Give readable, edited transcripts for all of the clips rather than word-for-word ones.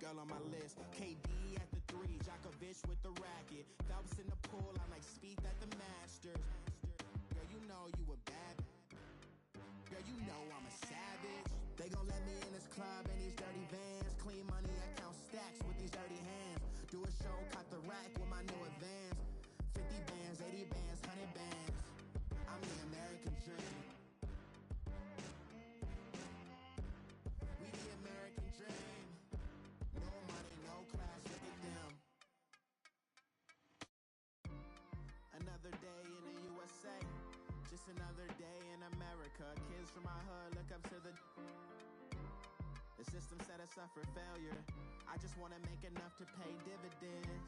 girl on my list. KD at the 3, Djokovic with the racket. Phelps in the pool, I'm like Spieth at the Masters. Girl, you know you a bad. Girl, you know I'm a savage. They gon' let me in this club in these dirty vans. Clean money, I count stacks with these dirty hands. Do a show, cut the rack with my new advance. 50 bands, 80 bands, 100 bands. I'm the American dream. We the American dream. No money, no class, look at them. Another day in the USA. Just another day in America. Kids from my hood look up to the system set us up for failure. I just want to make enough to pay dividends,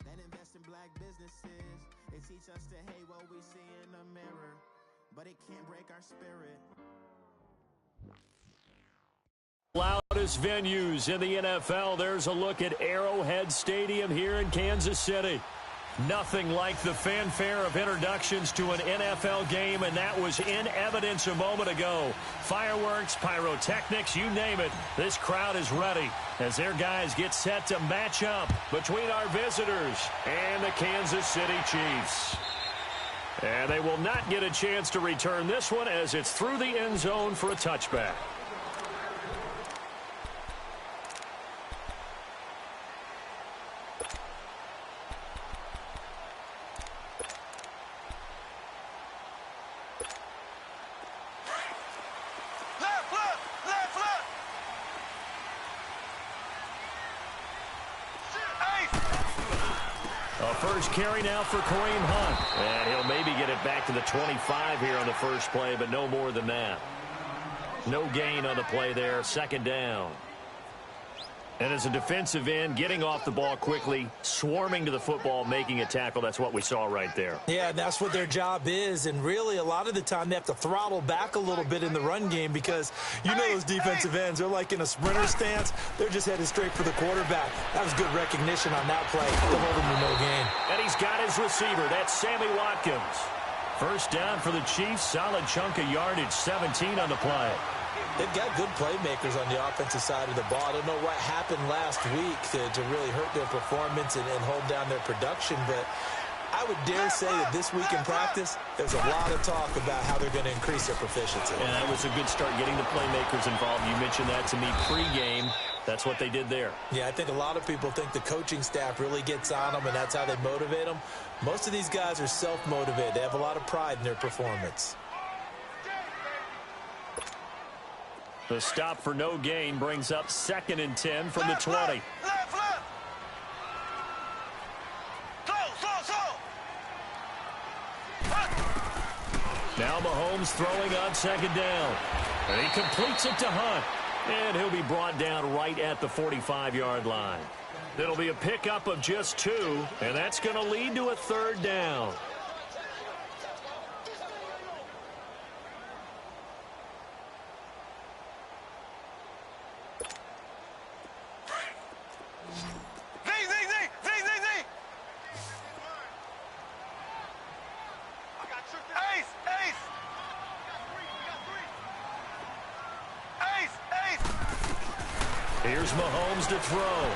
then invest in black businesses. They teach us to hate what we see in the mirror, but it can't break our spirit. Loudest venues in the NFL. There's a look at Arrowhead Stadium here in Kansas City. Nothing like the fanfare of introductions to an NFL game, and that was in evidence a moment ago. Fireworks, pyrotechnics, you name it. This crowd is ready as their guys get set to match up between our visitors and the Kansas City Chiefs. And they will not get a chance to return this one as it's through the end zone for a touchback. First carry now for Kareem Hunt. And he'll maybe get it back to the 25 here on the first play, but no more than that. No gain on the play there. Second down. And as a defensive end, getting off the ball quickly, swarming to the football, making a tackle, that's what we saw right there. Yeah, that's what their job is. And really, a lot of the time, they have to throttle back a little bit in the run game because you know those defensive ends, they're like in a sprinter stance. They're just headed straight for the quarterback. That was good recognition on that play to hold him to no gain. And he's got his receiver. That's Sammy Watkins. First down for the Chiefs. Solid chunk of yardage, 17 on the play. They've got good playmakers on the offensive side of the ball. I don't know what happened last week to really hurt their performance and hold down their production, but I would dare say that this week in practice, there's a lot of talk about how they're going to increase their proficiency. And that was a good start getting the playmakers involved. You mentioned that to me pregame. That's what they did there. Yeah, I think a lot of people think the coaching staff really gets on them, and that's how they motivate them. Most of these guys are self-motivated. They have a lot of pride in their performance. The stop for no gain brings up 2nd and 10 from the 20. Now Mahomes throwing on 2nd down. And he completes it to Hunt. And he'll be brought down right at the 45-yard line. It'll be a pickup of just 2, and that's going to lead to a 3rd down. Here's Mahomes to throw.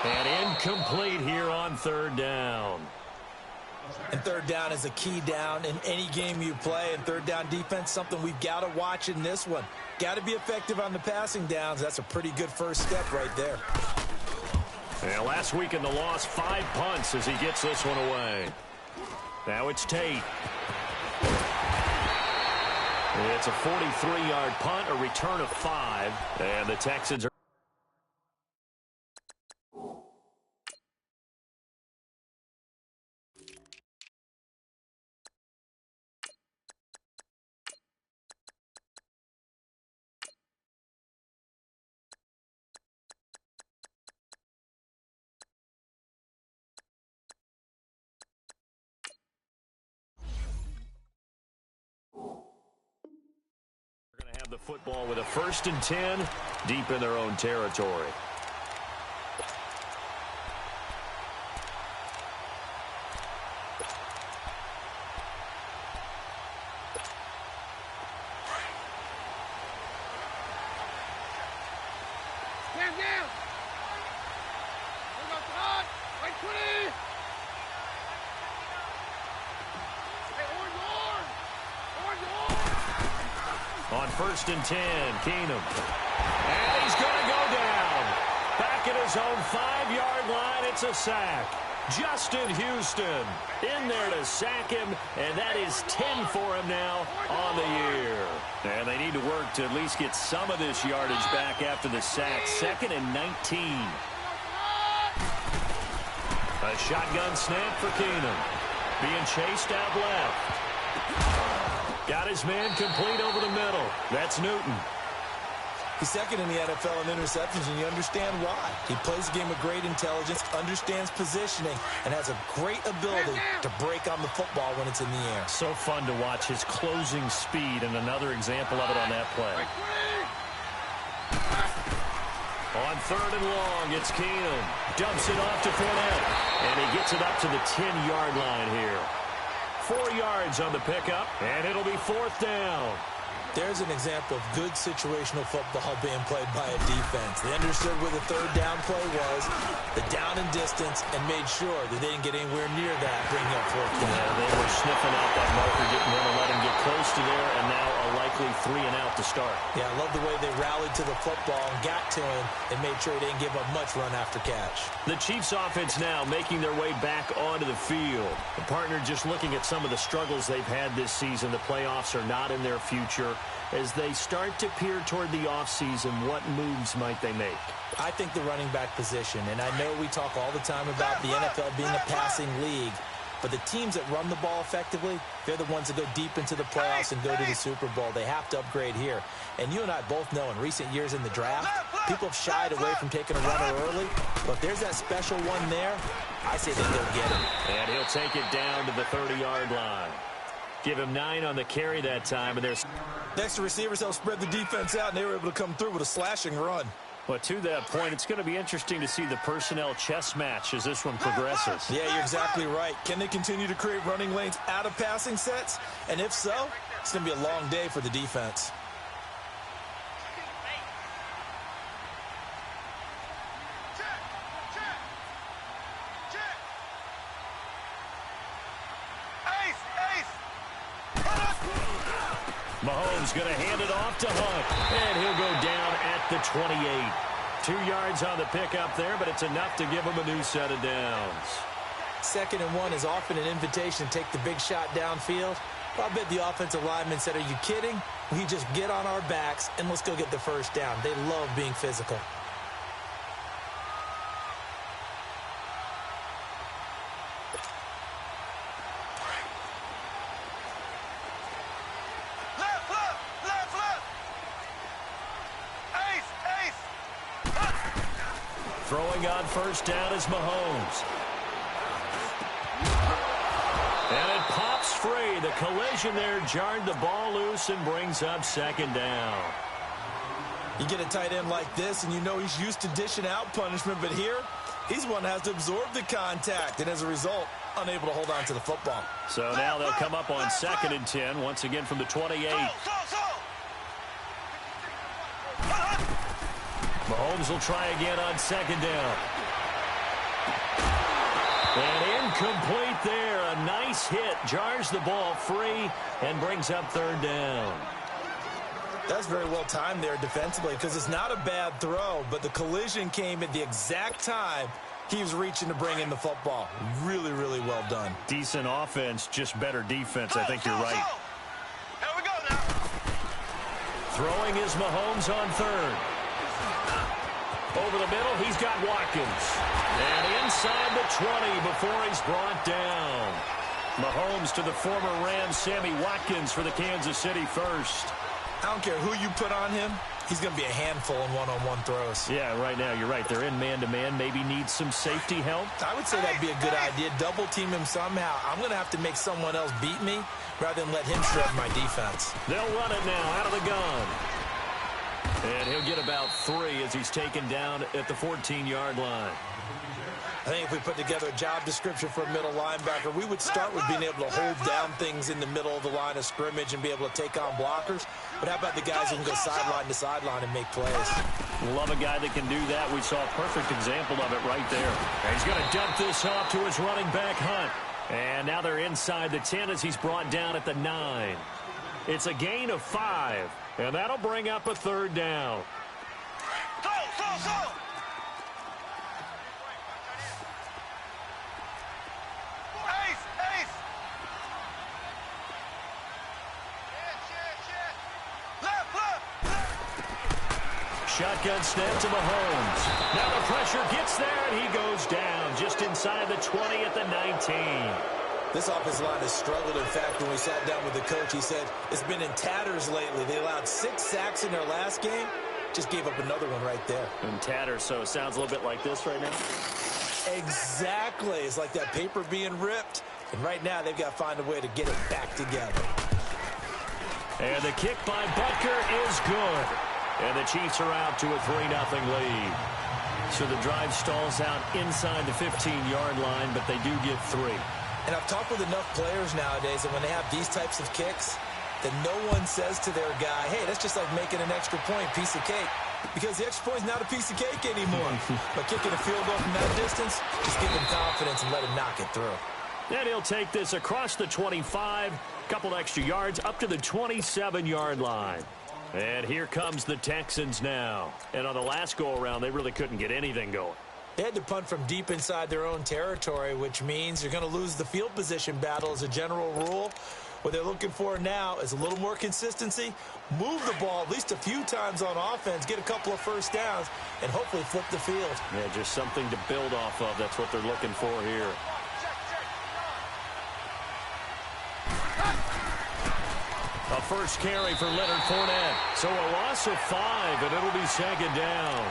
And incomplete here on 3rd down. And 3rd down is a key down in any game you play. And 3rd down defense, something we've got to watch in this one. Got to be effective on the passing downs. That's a pretty good first step right there. And last week in the loss, 5 punts as he gets this one away. Now it's Tate. It's a 43-yard punt, a return of 5, and the Texans are have the football with a 1st and 10 deep in their own territory. On 1st and 10, Keenum. And he's going to go down. Back at his own 5-yard line, it's a sack. Justin Houston in there to sack him, and that is 10 for him now on the year. And they need to work to at least get some of this yardage back after the sack. 2nd and 19. A shotgun snap for Keenum. Being chased out left. Got his man complete over the middle. That's Newton. He's 2nd in the NFL in interceptions, and you understand why. He plays a game of great intelligence, understands positioning, and has a great ability to break on the football when it's in the air. So fun to watch his closing speed, and another example of it on that play. On 3rd and long, it's Keenum. Dumps it off to Fournette, and he gets it up to the 10-yard line here. 4 yards on the pickup, and it'll be 4th down. There's an example of good situational football being played by a defense. They understood where the 3rd down play was, the down and distance, and made sure that they didn't get anywhere near that, bringing up 4th down. Yeah, they were sniffing out that marker, didn't want to let him get close to there, and now a likely 3 and out to start. Yeah, I love the way they rallied to the football and got to him and made sure he didn't give up much run after catch. The Chiefs offense now making their way back onto the field. The partner just looking at some of the struggles they've had this season. The playoffs are not in their future. As they start to peer toward the offseason, what moves might they make? I think the running back position, and I know we talk all the time about the NFL being a passing league, but the teams that run the ball effectively, they're the ones that go deep into the playoffs and go to the Super Bowl. They have to upgrade here. And you and I both know in recent years in the draft, people have shied away from taking a runner early, but if there's that special one there, I say they go get him. And he'll take it down to the 30-yard line. Give him 9 on the carry that time, and there's... Next, the receivers helped spread the defense out, and they were able to come through with a slashing run. Well, to that point, it's going to be interesting to see the personnel chess match as this one progresses. Yeah, you're exactly right. Can they continue to create running lanes out of passing sets? And if so, it's going to be a long day for the defense. Mahomes going to hand it off to Hunt, and he'll go down at the 28. 2 yards on the pickup there, but it's enough to give him a new set of downs. 2nd and 1 is often an invitation to take the big shot downfield. I bet the offensive lineman said, are you kidding? We just get on our backs, and let's go get the 1st down. They love being physical. Throwing on 1st down is Mahomes. And it pops free. The collision there jarred the ball loose and brings up 2nd down. You get a tight end like this, and you know he's used to dishing out punishment, but here, he's one that has to absorb the contact, and as a result, unable to hold on to the football. So now they'll come up on 2nd and 10, once again from the 28. Mahomes will try again on 2nd down. And incomplete there. A nice hit. Jars the ball free and brings up 3rd down. That's very well timed there defensively because it's not a bad throw, but the collision came at the exact time he was reaching to bring in the football. Really, really well done. Decent offense, just better defense. I think you're right. Here we go now. Throwing is Mahomes on 3rd. Over the middle, he's got Watkins. And inside the 20 before he's brought down. Mahomes to the former Rams, Sammy Watkins for the Kansas City first. I don't care who you put on him. He's going to be a handful in one-on-one throws. Yeah, right now, you're right. They're in man-to-man. Maybe need some safety help. I would say that'd be a good idea. Double team him somehow. I'm going to have to make someone else beat me rather than let him shred my defense. They'll run it now out of the gun. And he'll get about 3 as he's taken down at the 14-yard line. I think if we put together a job description for a middle linebacker, we would start with being able to hold down things in the middle of the line of scrimmage and be able to take on blockers. But how about the guys who can go sideline to sideline and make plays? Love a guy that can do that. We saw a perfect example of it right there. And he's going to dump this off to his running back, Hunt. And now they're inside the 10 as he's brought down at the 9. It's a gain of 5, and that'll bring up a third down. Go! Ace! Left! Shotgun snap to Mahomes. Now the pressure gets there, and he goes down just inside the 20 at the 19. This offensive line has struggled. In fact, when we sat down with the coach, he said it's been in tatters lately. They allowed 6 sacks in their last game. Just gave up another one right there. In tatters, so it sounds a little bit like this right now. Exactly. It's like that paper being ripped. And right now, they've got to find a way to get it back together. And the kick by Butker is good. And the Chiefs are out to a 3-0 lead. So the drive stalls out inside the 15-yard line, but they do get 3. And I've talked with enough players nowadays that when they have these types of kicks, that no one says to their guy, hey, that's just like making an extra point, piece of cake. Because the extra point is not a piece of cake anymore. But kicking a field goal from that distance, just give him confidence and let him knock it through. And he'll take this across the 25, couple extra yards up to the 27-yard line. And here comes the Texans now. And on the last go-around, they really couldn't get anything going. They had to punt from deep inside their own territory, which means you're going to lose the field position battle as a general rule. What they're looking for now is a little more consistency, move the ball at least a few times on offense, get a couple of first downs, and hopefully flip the field. Yeah, just something to build off of. That's what they're looking for here. A first carry for Leonard Fournette. So a loss of 5, and it'll be second down.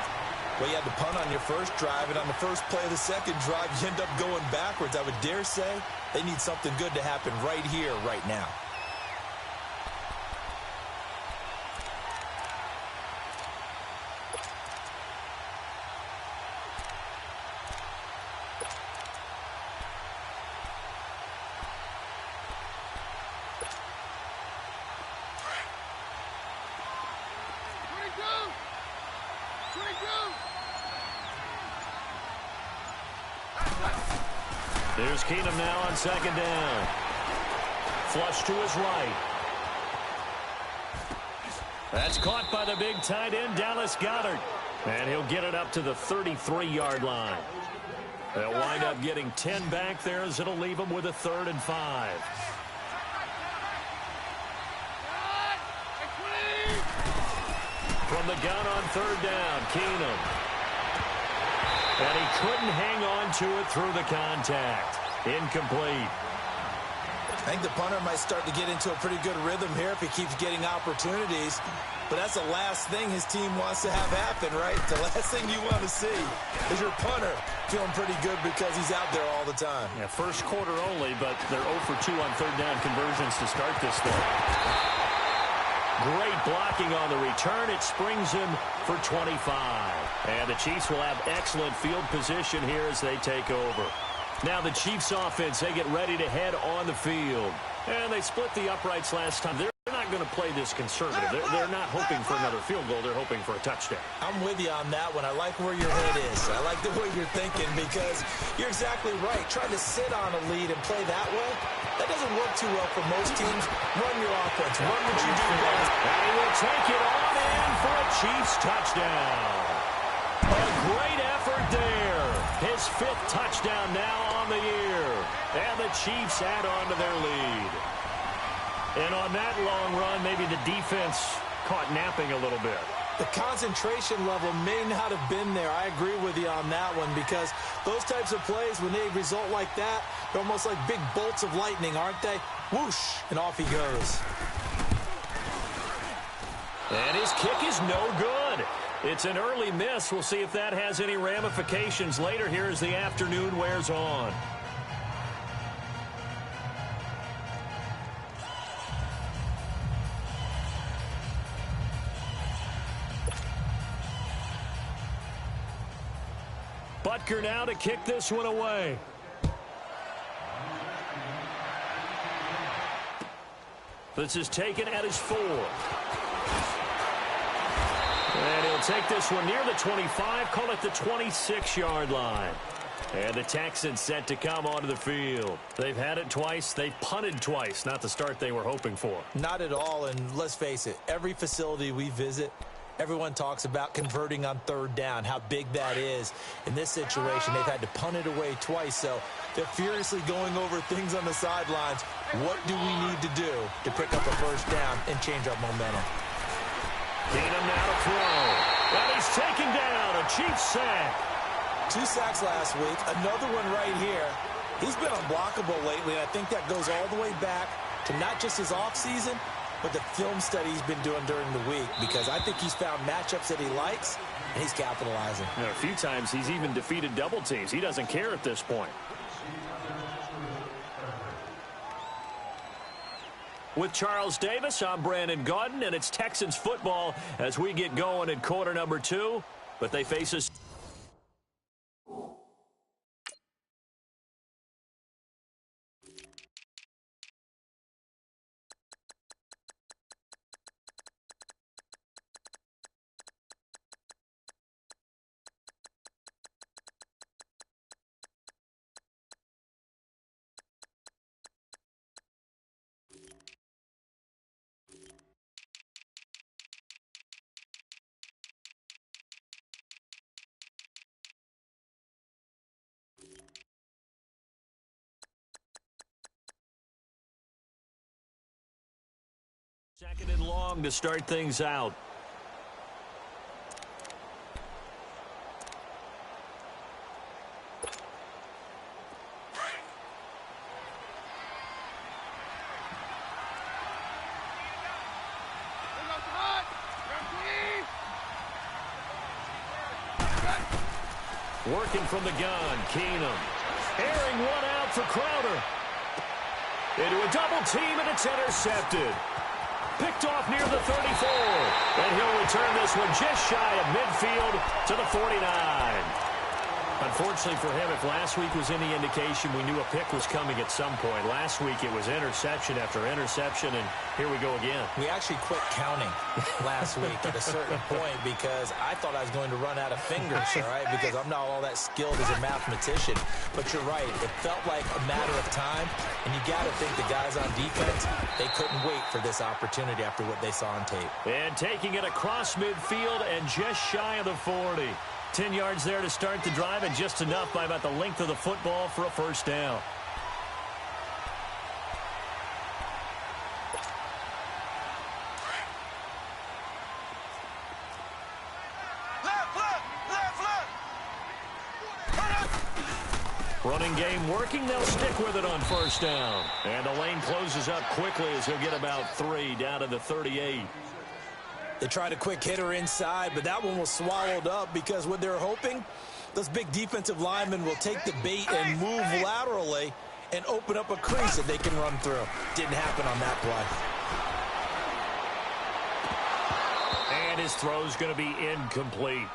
Well, you had to punt on your first drive, and on the first play of the second drive, you end up going backwards. I would dare say they need something good to happen right here, right now. There's Keenum now on second down. Flush to his right. That's caught by the big tight end, Dallas Goedert. And he'll get it up to the 33-yard line. They'll wind up getting 10 back there as it'll leave them with a 3rd and 5. From the gun on 3rd down, Keenum. And he couldn't hang on to it through the contact. Incomplete. I think the punter might start to get into a pretty good rhythm here if he keeps getting opportunities. But that's the last thing his team wants to have happen, right? The last thing you want to see is your punter feeling pretty good because he's out there all the time. Yeah, first quarter only, but they're 0 for 2 on 3rd down conversions to start this thing. Great blocking on the return. It springs him for 25. And the Chiefs will have excellent field position here as they take over. Now the Chiefs offense, they get ready to head on the field. And they split the uprights last time. They're not going to play this conservative. They're not hoping for another field goal. They're hoping for a touchdown. I'm with you on that one. I like where your head is. I like the way you're thinking because you're exactly right. Trying to sit on a lead and play that way, that doesn't work too well for most teams. Run your offense. Run what you do best. And he will take it on in for a Chiefs touchdown. A great effort there. His 5th touchdown now on the year. And the Chiefs add on to their lead. And on that long run, maybe the defense caught napping a little bit. The concentration level may not have been there. I agree with you on that one because those types of plays, when they result like that, they're almost like big bolts of lightning, aren't they? Whoosh, and off he goes. And his kick is no good. It's an early miss. We'll see if that has any ramifications later here as the afternoon wears on. Butker now to kick this one away. This is taken at his 4. And he'll take this one near the 25, call it the 26-yard line. And the Texans set to come onto the field. They've had it twice. They've punted twice. Not the start they were hoping for. Not at all, and let's face it, every facility we visit, everyone talks about converting on third down, how big that is. In this situation, they've had to punt it away twice, so they're furiously going over things on the sidelines. What do we need to do to pick up a first down and change our momentum? Keenum now to throw. And he's taken down. A Chiefs sack. 2 sacks last week, another one right here. He's been unblockable lately, and I think that goes all the way back to not just his offseason, but the film study he's been doing during the week, because I think he's found matchups that he likes, and he's capitalizing. And a few times he's even defeated double teams. He doesn't care at this point. With Charles Davis, I'm Brandon Gaudin, and it's Texans football as we get going in quarter number 2. But they face us. Second and long to start things out. Working from the gun, Keenum. Airing one out for Crowder. Into a double team, and it's intercepted. Picked off near the 34. And he'll return this one just shy of midfield to the 49. Unfortunately for him, if last week was any indication, we knew a pick was coming at some point. Last week it was interception after interception, and here we go again. We actually quit counting last week at a certain point because I thought I was going to run out of fingers, all right, because I'm not all that skilled as a mathematician. But you're right. It felt like a matter of time, and you got to think the guys on defense, they couldn't wait for this opportunity after what they saw on tape. And taking it across midfield and just shy of the 40. 10 yards there to start the drive, and just enough by about the length of the football for a first down. Running game working. They'll stick with it on first down. And the lane closes up quickly as he'll get about 3 down to the 38. They tried a quick hitter inside, but that one was swallowed up because what they're hoping, those big defensive linemen will take the bait and move laterally and open up a crease that they can run through. Didn't happen on that play. And his throw's going to be incomplete.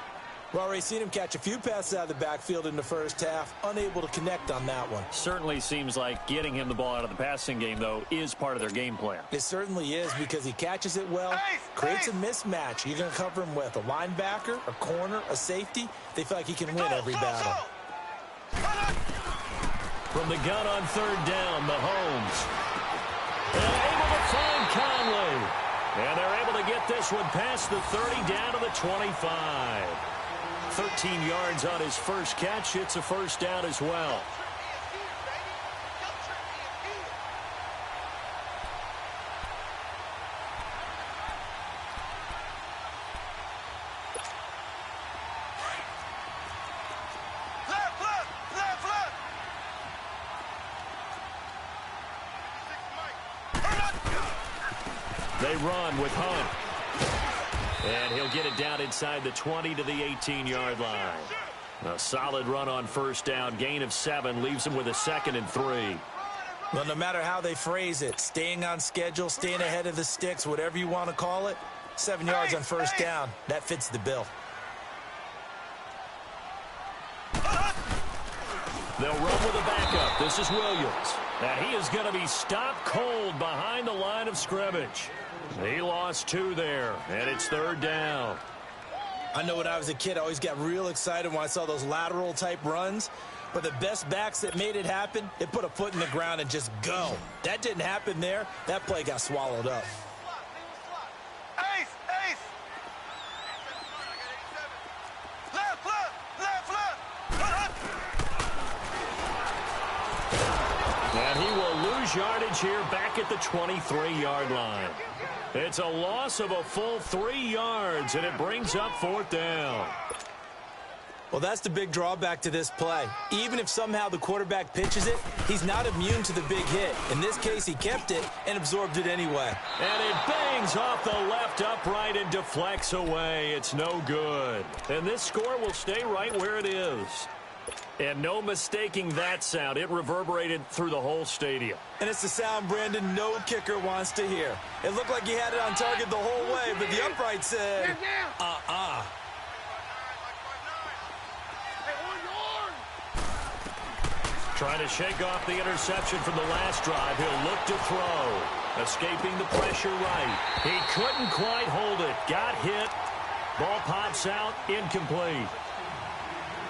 We've already seen him catch a few passes out of the backfield in the first half, unable to connect on that one. Certainly seems like getting him the ball out of the passing game, though, is part of their game plan. It certainly is because he catches it well, creates a mismatch. You're going to cover him with a linebacker, a corner, a safety. They feel like he can win every battle. From the gun on third down, Mahomes. And able to find Conley. And they're able to get this one past the 30 down to the 25. 13 yards on his first catch. It's a first down as well. They run with Hunt. And he'll get it down inside the 20 to the 18-yard line. A solid run on first down. Gain of 7 leaves him with a 2nd and 3. Well, no matter how they phrase it, staying on schedule, staying ahead of the sticks, whatever you want to call it, 7 yards on first down, that fits the bill. They'll run with a backup. This is Williams. And he is going to be stopped cold behind the line of scrimmage. He lost 2 there, and it's 3rd down. I know when I was a kid, I always got real excited when I saw those lateral-type runs. But the best backs that made it happen, they put a foot in the ground and just go. That didn't happen there. That play got swallowed up. Ace! Ace! Left, left, left, left! And he will lose yardage here back at the 23-yard line. It's a loss of a full 3 yards, and it brings up 4th down. Well, that's the big drawback to this play. Even if somehow the quarterback pitches it, he's not immune to the big hit. In this case, he kept it and absorbed it anyway. And it bangs off the left upright and deflects away. It's no good. And this score will stay right where it is. And no mistaking that sound. It reverberated through the whole stadium. And it's the sound, Brandon, no kicker wants to hear. It looked like he had it on target the whole way, but the upright said, Trying to shake off the interception from the last drive. He'll look to throw. Escaping the pressure right. He couldn't quite hold it. Got hit. Ball pops out. Incomplete.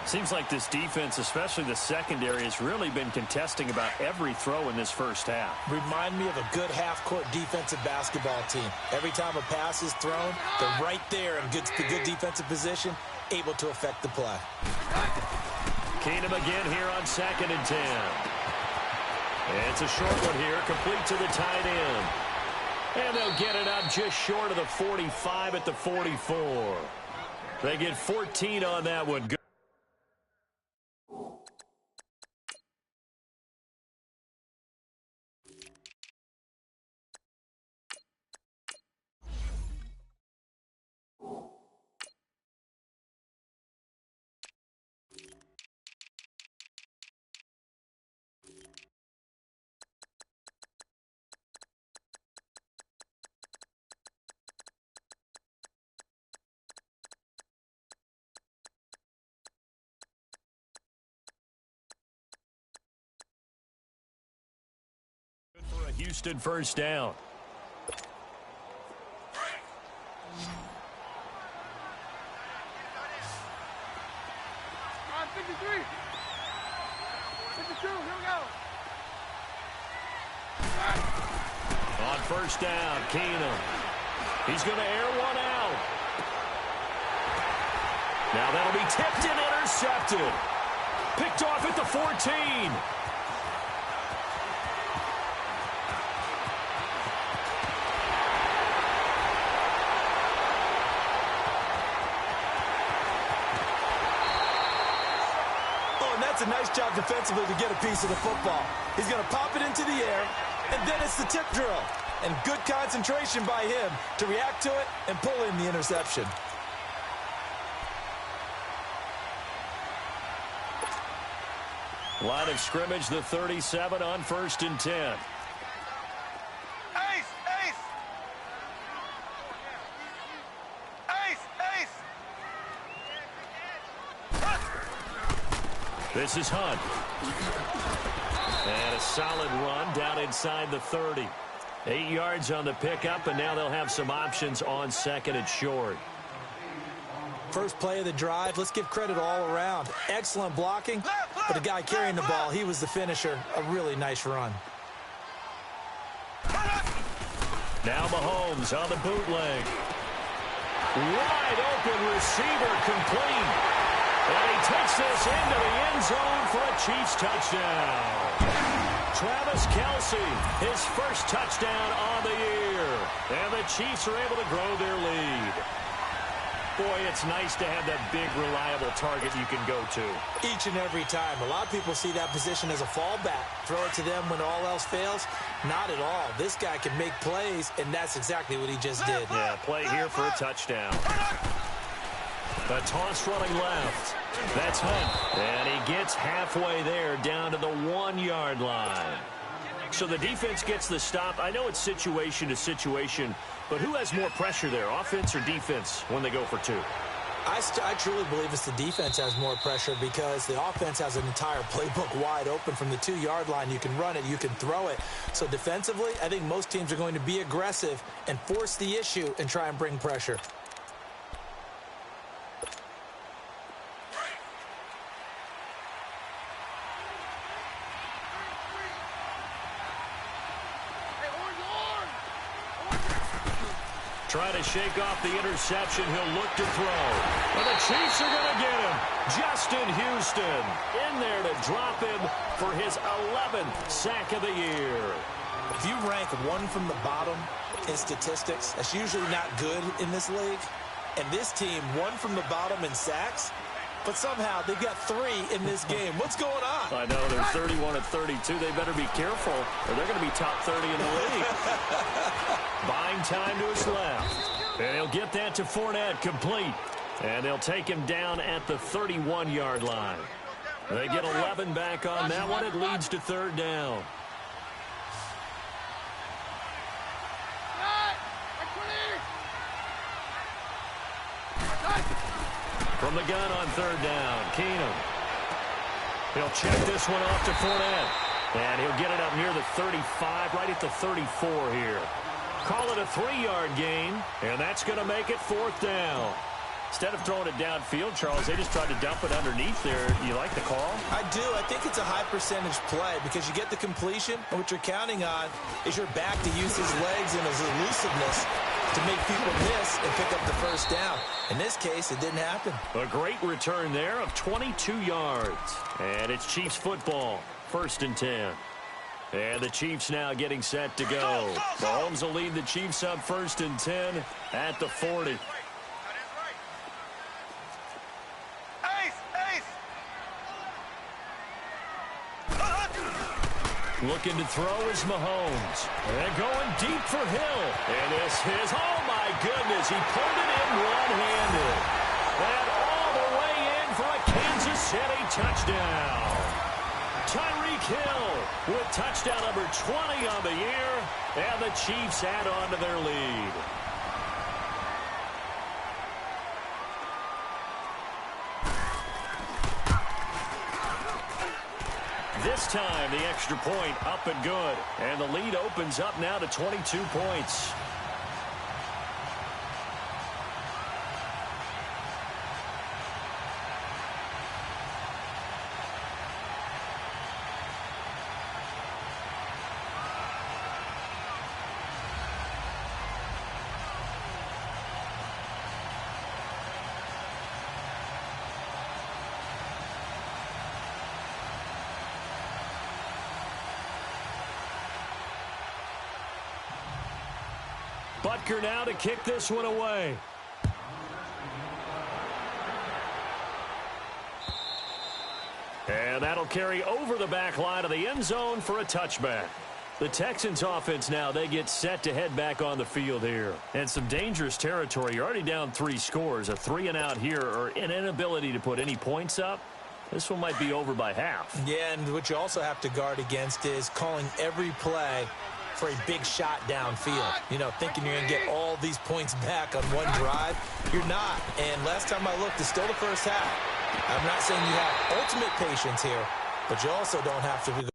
Seems like this defense, especially the secondary, has really been contesting about every throw in this first half. Remind me of a good half-court defensive basketball team. Every time a pass is thrown, they're right there in good defensive position, able to affect the play. Keenum again here on 2nd and 10. It's a short one here, complete to the tight end. And they'll get it up just short of the 45 at the 44. They get 14 on that one. Good. For a Houston first down. On 53. 52, here we go. On first down, Keenum. He's going to air one out. Now that'll be tipped and intercepted. Picked off at the 14. That's a nice job defensively to get a piece of the football. He's going to pop it into the air, and then it's the tip drill. And good concentration by him to react to it and pull in the interception. Line of scrimmage, the 37 on 1st and 10. Ace! Ace! Ace! Ace! This is Hunt. And a solid run down inside the 30. 8 yards on the pickup, and now they'll have some options on 2nd and short. First play of the drive, let's give credit all around. Excellent blocking, but the guy carrying the ball, he was the finisher. A really nice run. Now Mahomes on the bootleg. Wide open receiver complete. And he takes this into the end zone for a Chiefs touchdown. Travis Kelce, his first touchdown on the year. And the Chiefs are able to grow their lead. Boy, it's nice to have that big, reliable target you can go to. Each and every time. A lot of people see that position as a fallback. Throw it to them when all else fails. Not at all. This guy can make plays, and that's exactly what he just did. Yeah, play here for a touchdown. A toss running left. That's Hunt. And he gets halfway there down to the 1-yard line. So the defense gets the stop. I know it's situation to situation, but who has more pressure there, offense or defense, when they go for two? I truly believe it's the defense has more pressure because the offense has an entire playbook wide open from the 2-yard line. You can run it, you can throw it. So defensively, I think most teams are going to be aggressive and force the issue and try and bring pressure. Trying to shake off the interception. He'll look to throw. And the Chiefs are going to get him. Justin Houston in there to drop him for his 11th sack of the year. If you rank one from the bottom in statistics, that's usually not good in this league. And this team, one from the bottom in sacks, but somehow they've got 3 in this game. What's going on? I know, they're 31 at 32. They better be careful, or they're going to be top 30 in the league. Buying time to his left. And he'll get that to Fournette, complete. And they'll take him down at the 31-yard line. They get 11 back on that one. It leads to 3rd down. From the gun on 3rd down, Keenum. He'll check this one off to Fournette. And he'll get it up near the 35, right at the 34 here. Call it a 3-yard gain, and that's going to make it 4th down. Instead of throwing it downfield, Charles, they just tried to dump it underneath there. You like the call? I do. I think it's a high percentage play because you get the completion, and what you're counting on is your back to use his legs and his elusiveness to make people miss and pick up the 1st down. In this case, it didn't happen. A great return there of 22 yards. And it's Chiefs football, 1st and 10. And the Chiefs now getting set to go. Mahomes will lead the Chiefs up 1st and 10 at the 40. Looking to throw is Mahomes. And going deep for Hill. And this is, oh my goodness, he pulled it in one-handed. And all the way in for a Kansas City touchdown. Tyreek Hill with touchdown number 20 on the year. And the Chiefs add on to their lead. This time, the extra point up and good. And the lead opens up now to 22 points. Butker now to kick this one away. And that'll carry over the back line of the end zone for a touchback. The Texans offense now, they get set to head back on the field here. And some dangerous territory. You're already down 3 scores. A 3-and-out here or an inability to put any points up. This one might be over by half. Yeah, and what you also have to guard against is calling every play for a big shot downfield. You know, thinking you're going to get all these points back on one drive. You're not. And last time I looked, it's still the first half. I'm not saying you have ultimate patience here, but you also don't have to be.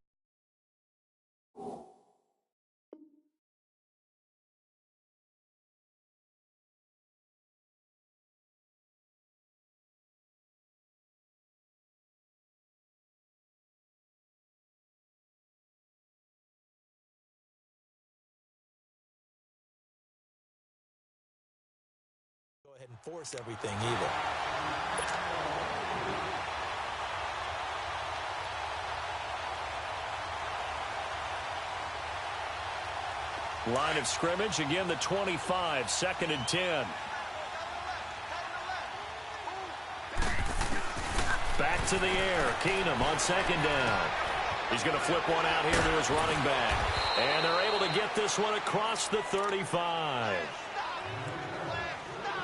Go ahead and force everything either. Line of scrimmage, again the 25, 2nd and 10. Back to the air, Keenum on 2nd down. He's going to flip one out here to his running back. And they're able to get this one across the 35.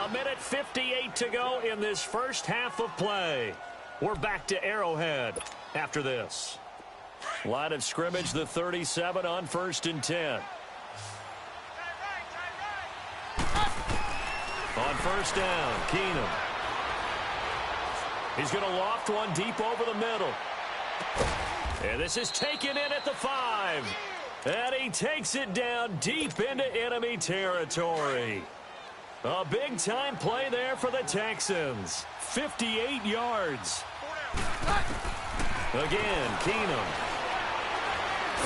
A minute 58 to go in this first half of play. We're back to Arrowhead after this. Line of scrimmage, the 37 on 1st and 10. On 1st down, Keenum. He's going to loft one deep over the middle. And this is taken in at the 5. And he takes it down deep into enemy territory. A big-time play there for the Texans. 58 yards. Again, Keenum.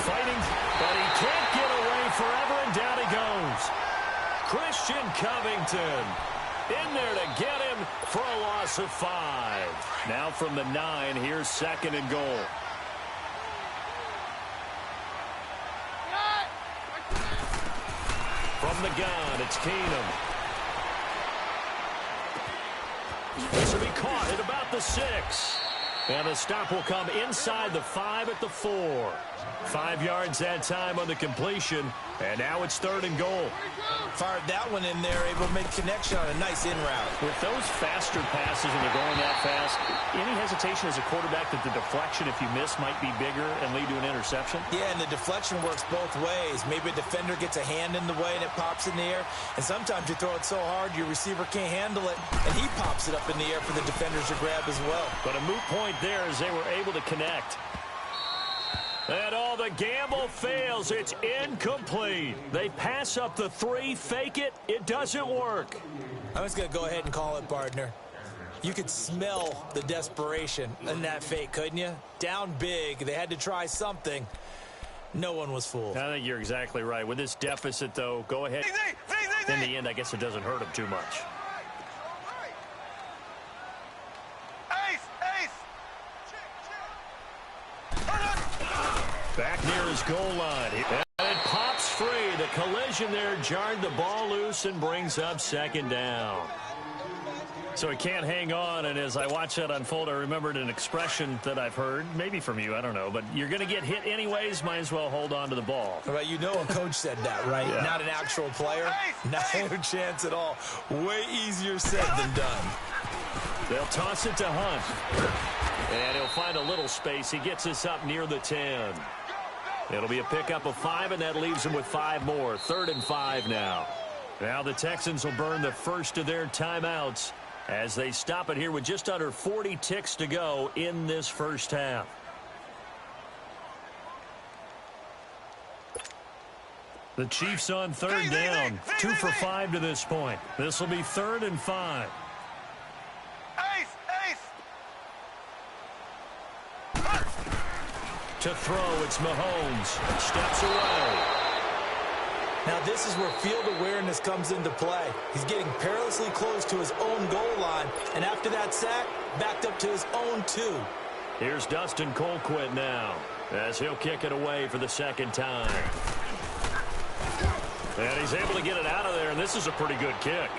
Fighting, but he can't get away forever, and down he goes. Christian Covington in there to get him for a loss of 5. Now from the 9, here's 2nd and goal. From the gun, it's Keenum. This will be caught at about the 6. And the stop will come inside the 5 at the 4. 5 yards that time on the completion, and now it's 3rd and goal. Fired that one in there, able to make connection on a nice in route. With those faster passes when they're going that fast, any hesitation as a quarterback that the deflection, if you miss, might be bigger and lead to an interception? Yeah, and the deflection works both ways. Maybe a defender gets a hand in the way and it pops in the air, and sometimes you throw it so hard your receiver can't handle it, and he pops it up in the air for the defenders to grab as well. But a moot point there as they were able to connect. And all the gamble fails. It's incomplete. They pass up the 3, fake it. It doesn't work. I'm just going to go ahead and call it, partner. You could smell the desperation in that fake, couldn't you? Down big. They had to try something. No one was fooled. I think you're exactly right. With this deficit, though, go ahead. In the end, I guess it doesn't hurt them too much. Back near his goal line. And it pops free. The collision there jarred the ball loose and brings up 2nd down. So he can't hang on, and as I watch that unfold, I remembered an expression that I've heard, maybe from you, I don't know, but you're going to get hit anyways, might as well hold on to the ball. Well, you know a coach said that, right? Yeah. Not an actual player. Not a chance at all. Way easier said than done. They'll toss it to Hunt. And he'll find a little space. He gets us up near the 10. It'll be a pickup of 5, and that leaves him with 5 more. 3rd and 5 now. Now the Texans will burn the first of their timeouts as they stop it here with just under 40 ticks to go in this first half. The Chiefs on 3rd down. 2 for 5 to this point. This will be 3rd and 5. To throw, it's Mahomes. Steps away. Now this is where field awareness comes into play. He's getting perilously close to his own goal line, and after that sack, backed up to his own 2. Here's Dustin Colquitt now, as he'll kick it away for the 2nd time. And he's able to get it out of there, and this is a pretty good kick.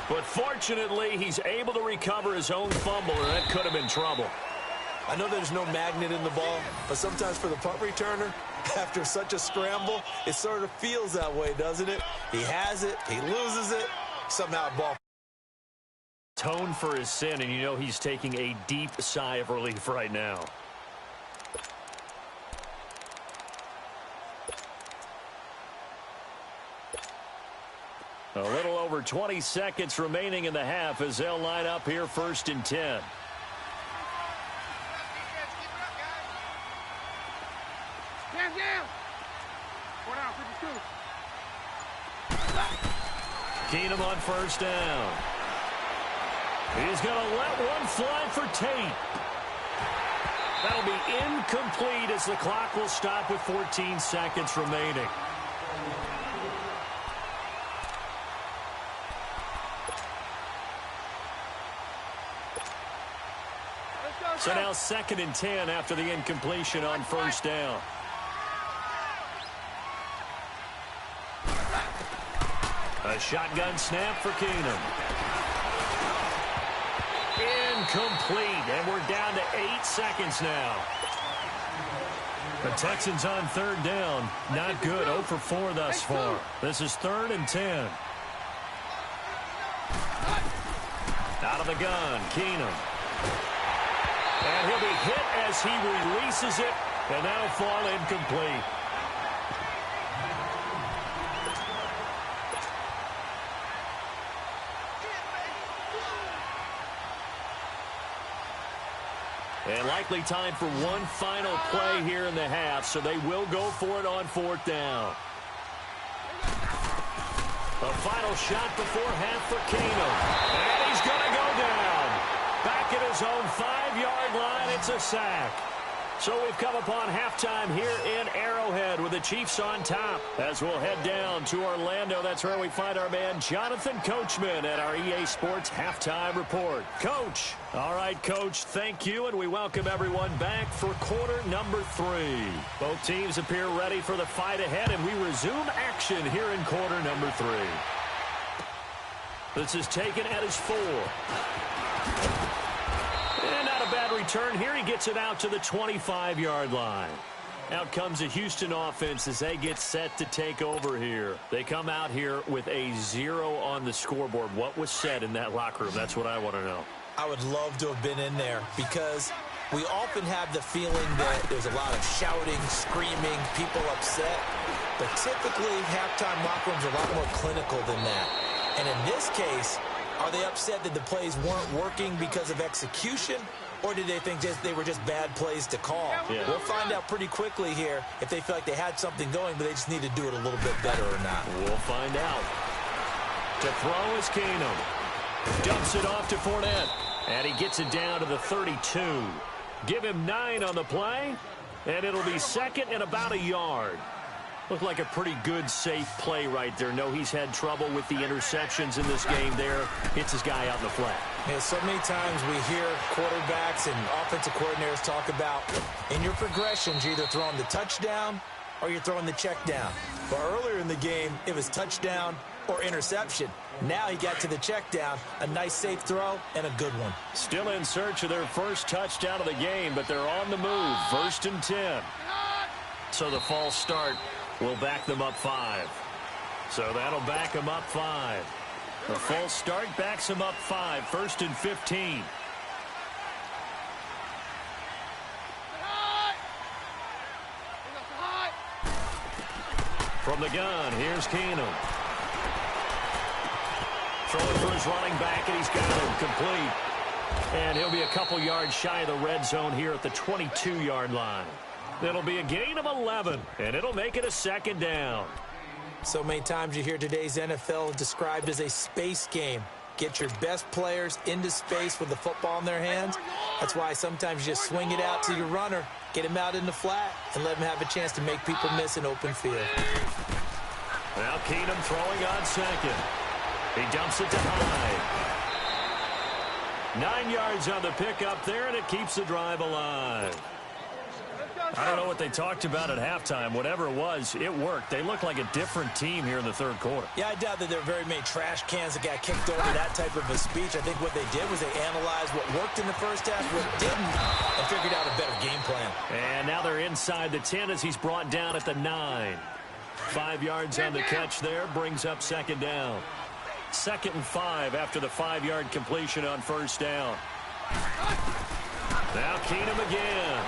But fortunately, he's able to recover his own fumble, and that could have been trouble. I know there's no magnet in the ball, but sometimes for the punt returner, after such a scramble, it sort of feels that way, doesn't it? He has it, he loses it, somehow ball. Tone for his sin, and you know he's taking a deep sigh of relief right now. A little over 20 seconds remaining in the half as they'll line up here 1st and 10. Keenum on 1st down. He's going to let one fly for Tate. That'll be incomplete as the clock will stop with 14 seconds remaining. So now 2nd and 10 after the incompletion on 1st down. A shotgun snap for Keenum. Incomplete, and we're down to 8 seconds now. The Texans on 3rd down. Not good, 0 for 4 thus far. This is 3rd and 10. Out of the gun, Keenum. And he'll be hit as he releases it, and that'll fall incomplete. And likely time for one final play here in the half, so they will go for it on 4th down. A final shot before half for Keenum. And he's going to go down. Back at his own 5-yard line, it's a sack. So we've come upon halftime here in Arrowhead with the Chiefs on top. As we'll head down to Orlando, that's where we find our man Jonathan Coachman at our EA Sports Halftime Report. Coach. All right, Coach, thank you, and we welcome everyone back for quarter number 3. Both teams appear ready for the fight ahead, and we resume action here in quarter number 3. This is taken at his 4. And not a bad return here. He gets it out to the 25-yard line. Out comes the Houston offense as they get set to take over here. They come out here with a 0 on the scoreboard. What was said in that locker room? That's what I want to know. I would love to have been in there because we often have the feeling that there's a lot of shouting, screaming, people upset. But typically, halftime locker rooms are a lot more clinical than that. And in this case, are they upset that the plays weren't working because of execution, or did they think they were just bad plays to call? Yeah. We'll find out pretty quickly here if they feel like they had something going, but they just need to do it a little bit better or not. We'll find out. To throw is Keenum. Dumps it off to Fournette, and he gets it down to the 32. Give him 9 on the play, and it'll be second and about a yard. Looked like a pretty good, safe play right there. No, he's had trouble with the interceptions in this game there. Hits his guy out in the flat. Yeah, so many times we hear quarterbacks and offensive coordinators talk about in your progressions, you're either throwing the touchdown or you're throwing the check down. But earlier in the game, it was touchdown or interception. Now he got to the check down, a nice safe throw, and a good one. Still in search of their first touchdown of the game, but they're on the move. 1st and 10. So the false start will back them up 5. So that'll back them up 5. The false start backs them up 5. 1st and 15. From the gun, here's Keenum. Throwing for his running back, and he's got him complete. And he'll be a couple yards shy of the red zone here at the 22-yard line. It'll be a gain of 11, and it'll make it a 2nd down. So many times you hear today's NFL described as a space game. Get your best players into space with the football in their hands. That's why sometimes you just swing it out to your runner, get him out in the flat, and let him have a chance to make people miss an open field. Now Keenum throwing on 2nd. He dumps it to Hyde. 9 yards on the pickup there, and it keeps the drive alive. I don't know what they talked about at halftime. Whatever it was, it worked. They look like a different team here in the 3rd quarter. Yeah, I doubt that there are very many trash cans that got kicked over that type of a speech. I think what they did was they analyzed what worked in the first half, what didn't, and figured out a better game plan. And now they're inside the 10 as he's brought down at the 9. 5 yards on the catch there, brings up 2nd down. 2nd and 5 after the 5-yard completion on 1st down. Now Keenum again.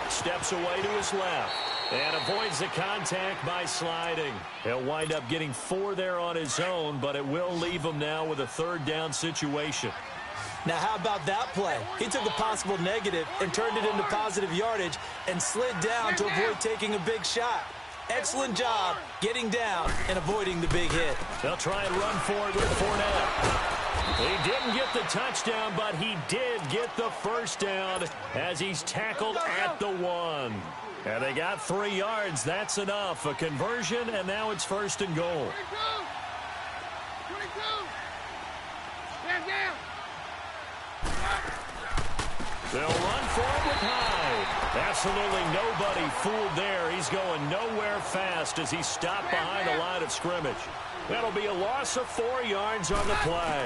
Steps away to his left and avoids the contact by sliding. He'll wind up getting 4 there on his own, but it will leave him now with a 3rd down situation. Now, how about that play? He took a possible negative and turned it into positive yardage and slid down to avoid taking a big shot. Excellent job getting down and avoiding the big hit. They'll try and run for it with Fournette. He didn't get the touchdown, but he did get the 1st down as he's tackled at the 1. And they got 3 yards. That's enough. A conversion, and now it's 1st and goal. 22. Stand down. They'll run for it with Hyde. Absolutely nobody fooled there. He's going nowhere fast as he's stopped behind the line of scrimmage. That'll be a loss of 4 yards on the play.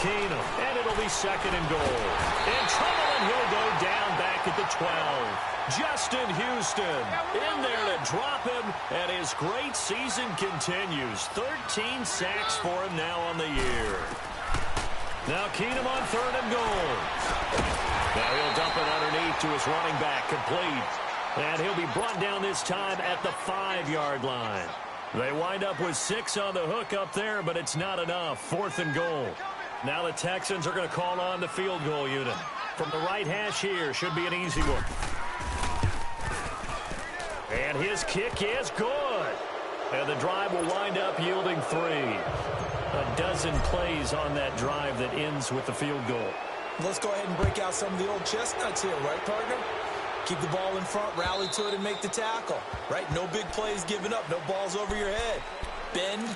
Keenum, and it'll be 2nd and goal. In trouble, and he'll go down back at the 12. Justin Houston in there to drop him, and his great season continues. 13 sacks for him now on the year. Now Keenum on 3rd and goal. Now he'll dump it underneath to his running back, complete. And he'll be brought down this time at the 5-yard line. They wind up with 6 on the hook up there, but it's not enough. 4th and goal. Now the Texans are going to call on the field goal unit. From the right hash here, should be an easy one. And his kick is good. And the drive will wind up yielding 3. A dozen plays on that drive that ends with the field goal. Let's go ahead and break out some of the old chestnuts here, right, partner? Keep the ball in front, rally to it, and make the tackle, right? No big plays given up, no balls over your head. Bend,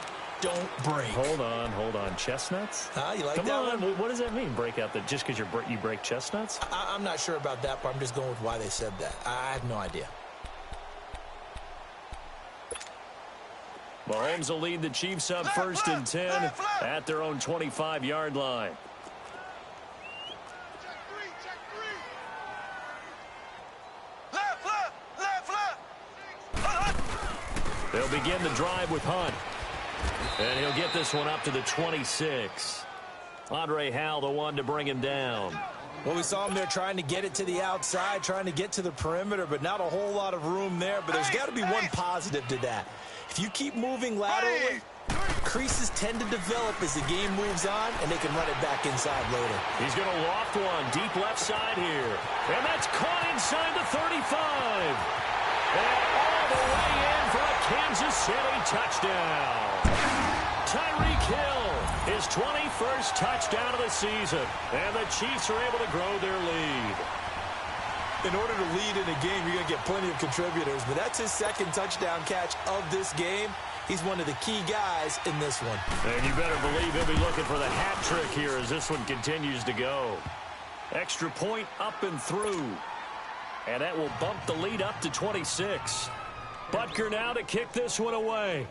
don't break. Hold on. Chestnuts? You like Come that on. one? What does that mean, break out? Just because you break chestnuts? I'm not sure about that part. I'm just going with why they said that. I have no idea. Mahomes will lead the Chiefs up 1st and 10 at their own 25-yard line. They'll begin the drive with Hunt. And he'll get this one up to the 26. Andre Howell, the one to bring him down. Well, we saw him there trying to get it to the outside, trying to get to the perimeter, but not a whole lot of room there. But there's got to be one positive to that. If you keep moving laterally, creases tend to develop as the game moves on, and they can run it back inside later. He's going to loft one deep left side here. And that's caught inside the 35. And all the way in for a Kansas City touchdown. Tyreek Hill, his 21st touchdown of the season. And the Chiefs are able to grow their lead. In order to lead in a game, you're going to get plenty of contributors, but that's his second touchdown catch of this game. He's one of the key guys in this one. And you better believe he'll be looking for the hat trick here as this one continues to go. Extra point up and through. And that will bump the lead up to 26. Butker now to kick this one away.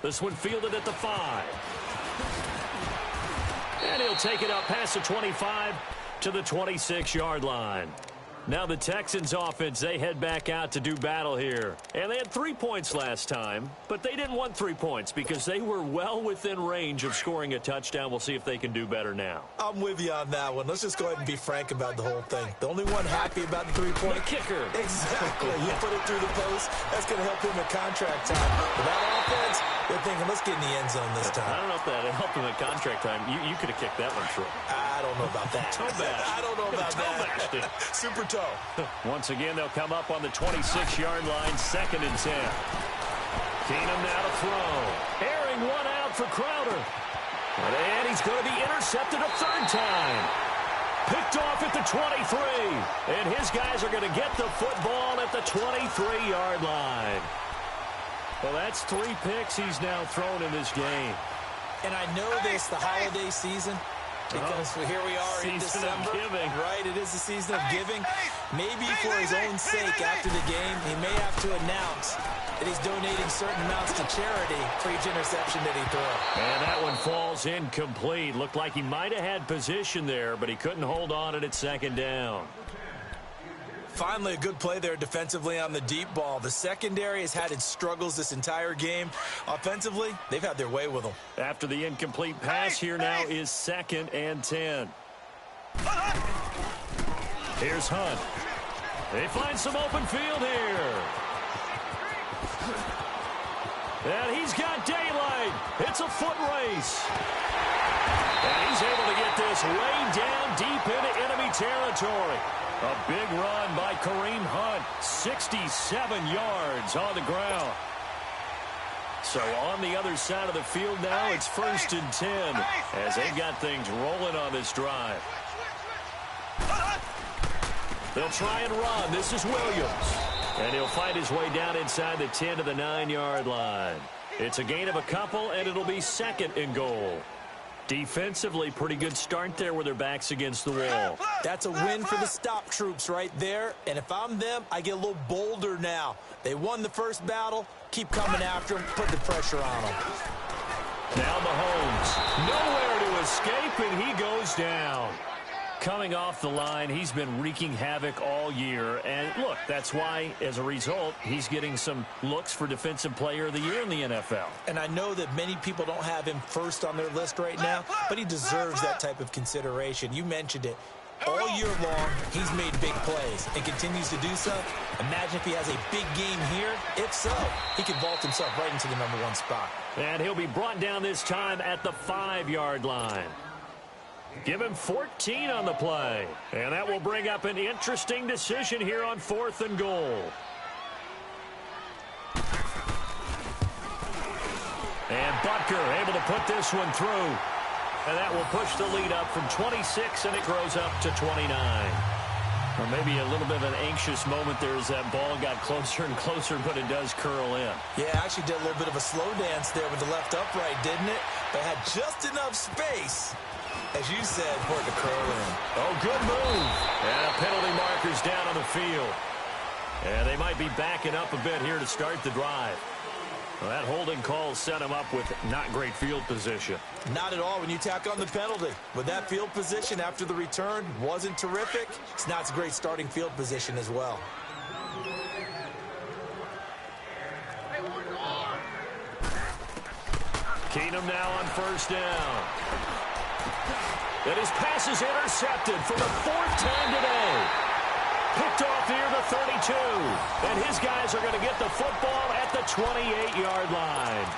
This one fielded at the 5. And he'll take it up past the 25 to the 26-yard line. Now the Texans offense, they head back out to do battle here. And they had 3 points last time, but they didn't want 3 points because they were well within range of scoring a touchdown. We'll see if they can do better now. I'm with you on that one. Let's just go ahead and be frank about the whole thing. The only one happy about the 3-point. The kicker. Exactly. You put it through the post. That's going to help him at contract time. But that offense, they're thinking, let's get in the end zone this time. I don't know if that helped him at contract time. You could have kicked that one through. I don't know about that. Toe bash. I don't know about Toe bashed it. that. Super toe. Once again, they'll come up on the 26-yard line, 2nd and 10. Keenum now to throw. Airing one out for Crowder. And he's going to be intercepted a 3rd time. Picked off at the 23. And his guys are going to get the football at the 23-yard line. Well, that's 3 picks he's now thrown in this game. And I know this, the holiday season, because here we are in December. Of giving. Right, it is the season of giving. Maybe for his own sake after the game, he may have to announce that he's donating certain amounts to charity for each interception that he throws. And that one falls incomplete. Looked like he might have had position there, but he couldn't hold on it at 2nd down. Finally, a good play there defensively on the deep ball. The secondary has had its struggles this entire game. Offensively, they've had their way with them. After the incomplete pass, here now is 2nd and 10. Here's Hunt. They find some open field here. And he's got daylight. It's a foot race. And he's able to get this way down deep into enemy territory. A big run by Kareem Hunt. 67 yards on the ground. So on the other side of the field now, it's 1st and 10 as they've got things rolling on this drive. They'll try and run. This is Williams. And he'll fight his way down inside the 10 to the 9-yard line. It's a gain of a couple, and it'll be 2nd and goal. Defensively, pretty good start there with their backs against the wall. That's a win for the stop troops right there. And if I'm them, I get a little bolder now. They won the first battle. Keep coming after them. Put the pressure on them. Now Mahomes. Nowhere to escape, and he goes down. Coming off the line, he's been wreaking havoc all year. And, look, that's why, as a result, he's getting some looks for Defensive Player of the Year in the NFL. And I know that many people don't have him first on their list right now, but he deserves that type of consideration. You mentioned it. All year long, he's made big plays and continues to do so. Imagine if he has a big game here. If so, he could vault himself right into the #1 spot. And he'll be brought down this time at the 5-yard line. Give him 14 on the play. And that will bring up an interesting decision here on 4th and goal. And Butker able to put this one through. And that will push the lead up from 26, and it grows up to 29. Or maybe a little bit of an anxious moment there as that ball got closer and closer, but it does curl in. Yeah, actually did a little bit of a slow dance there with the left upright, didn't it? But had just enough space, as you said, for it to curl in. Oh, good move. And a penalty marker's down on the field. And they might be backing up a bit here to start the drive. Well, that holding call set him up with not great field position. Not at all when you tack on the penalty. With that field position after the return wasn't terrific, it's not a great starting field position as well. Keenum now on 1st down. And his pass is intercepted for the 4th time today. Picked off near the 32. And his guys are going to get the football at the 28-yard line.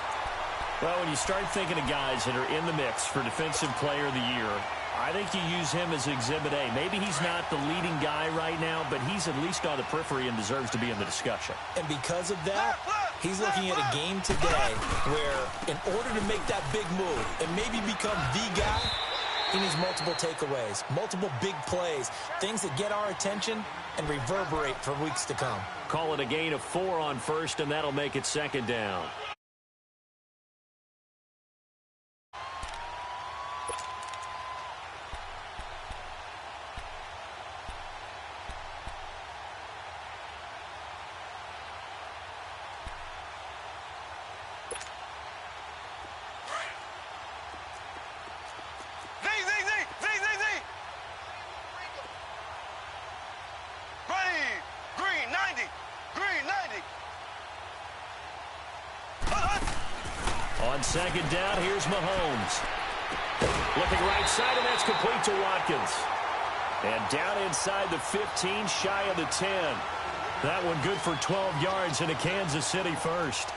Well, when you start thinking of guys that are in the mix for Defensive Player of the Year, I think you use him as Exhibit A. Maybe he's not the leading guy right now, but he's at least on the periphery and deserves to be in the discussion. And because of that, he's looking at a game today where in order to make that big move and maybe become the guy, he needs multiple takeaways, multiple big plays, things that get our attention and reverberate for weeks to come. Call it a gain of 4 on 1st, and that'll make it 2nd down. On 2nd down, here's Mahomes. Looking right side, and that's complete to Watkins. And down inside the 15, shy of the 10. That one good for 12 yards and a Kansas City first.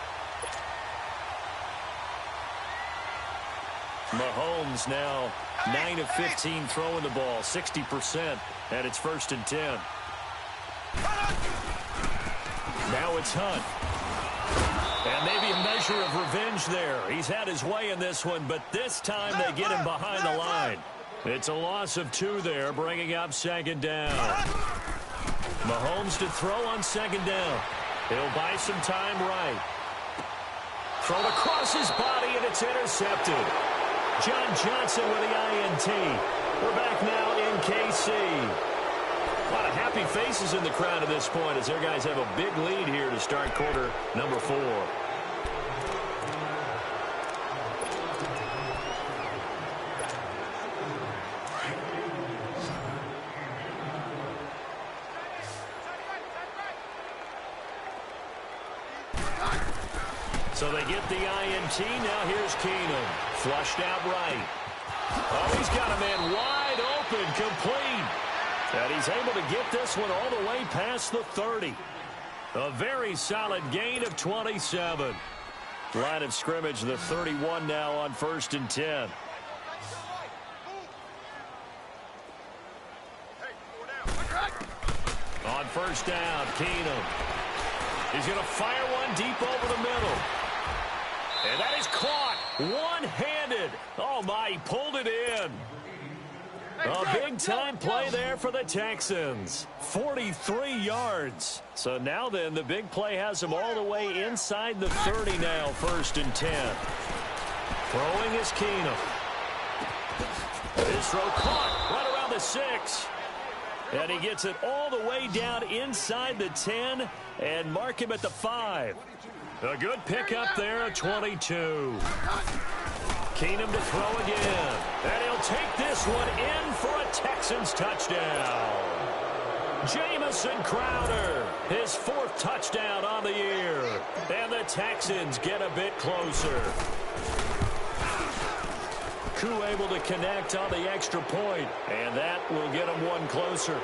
Mahomes now 9 of 15 throwing the ball, 60%, and it's 1st and 10. Now it's Hunt. And maybe a measure of revenge there. He's had his way in this one, but this time they get him behind the line. It's a loss of 2 there, bringing up 2nd down. Mahomes to throw on 2nd down. He'll buy some time right. Thrown across his body, and it's intercepted. John Johnson with the INT. We're back now in KC. A lot of happy faces in the crowd at this point as their guys have a big lead here to start quarter number 4. So they get the INT. Now here's Keenum. Flushed out right. Oh, he's got a man wide open, complete. And he's able to get this one all the way past the 30. A very solid gain of 27. Line of scrimmage, the 31 now on 1st and 10. On 1st down, Keenum. He's going to fire one deep over the middle. And that is caught one-handed. Oh, my, he pulled it in. A big-time play there for the Texans. 43 yards. So now then, the big play has him all the way inside the 30 now, 1st and 10. Throwing is Keenum. His throw caught right around the 6. And he gets it all the way down inside the 10 and mark him at the 5. A good pickup there at 22. Keenum to throw again. And he'll take this one in for a Texans touchdown. Jamison Crowder, his 4th touchdown on the year. And the Texans get a bit closer. two able to connect on the extra point, and that will get them one closer.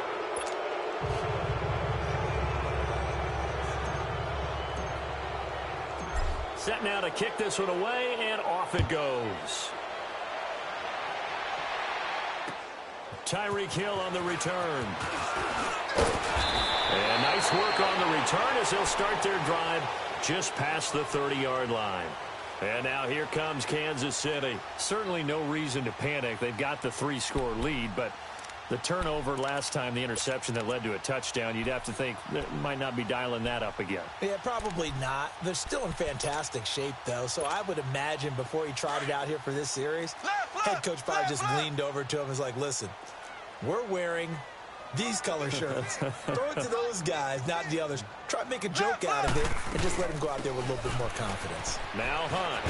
Set now to kick this one away, and off it goes. Tyreek Hill on the return. And nice work on the return as they'll start their drive just past the 30-yard line. And now here comes Kansas City. Certainly no reason to panic. They've got the 3-score lead, but the turnover last time, the interception that led to a touchdown, you'd have to think they might not be dialing that up again. Yeah, probably not. They're still in fantastic shape, though, so I would imagine before he trotted out here for this series, head coach probably just leaned over to him and was like, listen, we're wearing these color shirts. Throw it to those guys, not the others. Try to make a joke out of it and just let him go out there with a little bit more confidence. Now Hunt.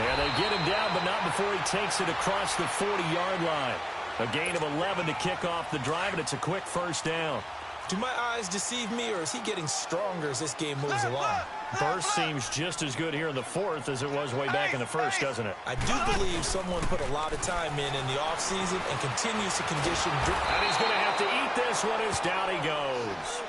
And they get him down, but not before he takes it across the 40-yard line. A gain of 11 to kick off the drive, and it's a quick first down. Do my eyes deceive me, or is he getting stronger as this game moves along? Burst seems just as good here in the fourth as it was way back in the first, doesn't it? I do believe someone put a lot of time in the offseason and continues to condition. And he's going to have to eat this one as down he goes.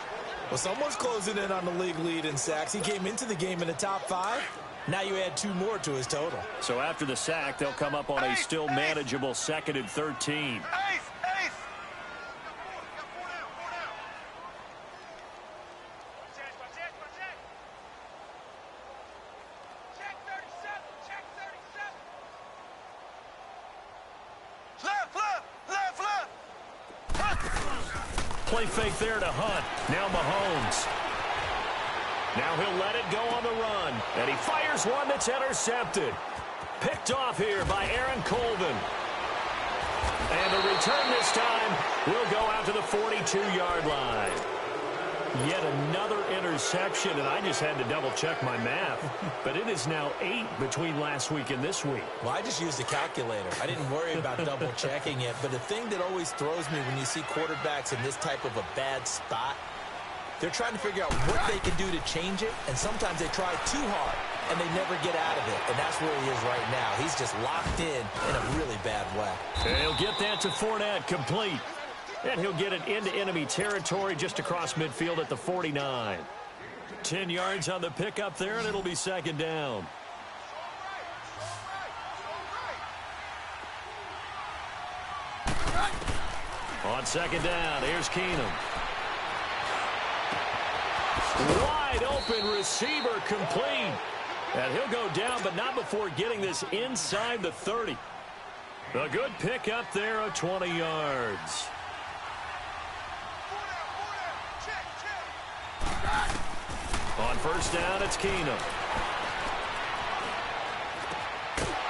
Well, someone's closing in on the league lead in sacks. He came into the game in the top 5. Now you add 2 more to his total. So after the sack, they'll come up on a still manageable 2nd and 13. Play fake there to Hunt. Now Mahomes. Now he'll let it go on the run. And he fires one that's intercepted. Picked off here by Aaron Colvin. And the return this time will go out to the 42-yard line. Yet another interception, and I just had to double-check my math. But it is now 8 between last week and this week. Well, I just used a calculator. I didn't worry about double-checking it. But the thing that always throws me when you see quarterbacks in this type of a bad spot, they're trying to figure out what they can do to change it, and sometimes they try too hard, and they never get out of it. And that's where he is right now. He's just locked in a really bad way. And he'll get that to Fournette, complete. And he'll get it into enemy territory just across midfield at the 49. 10 yards on the pickup there, and it'll be 2nd down. On 2nd down, here's Keenum. Wide open receiver, complete. And he'll go down, but not before getting this inside the 30. A good pickup there of 20 yards. On 1st down, it's Keenum.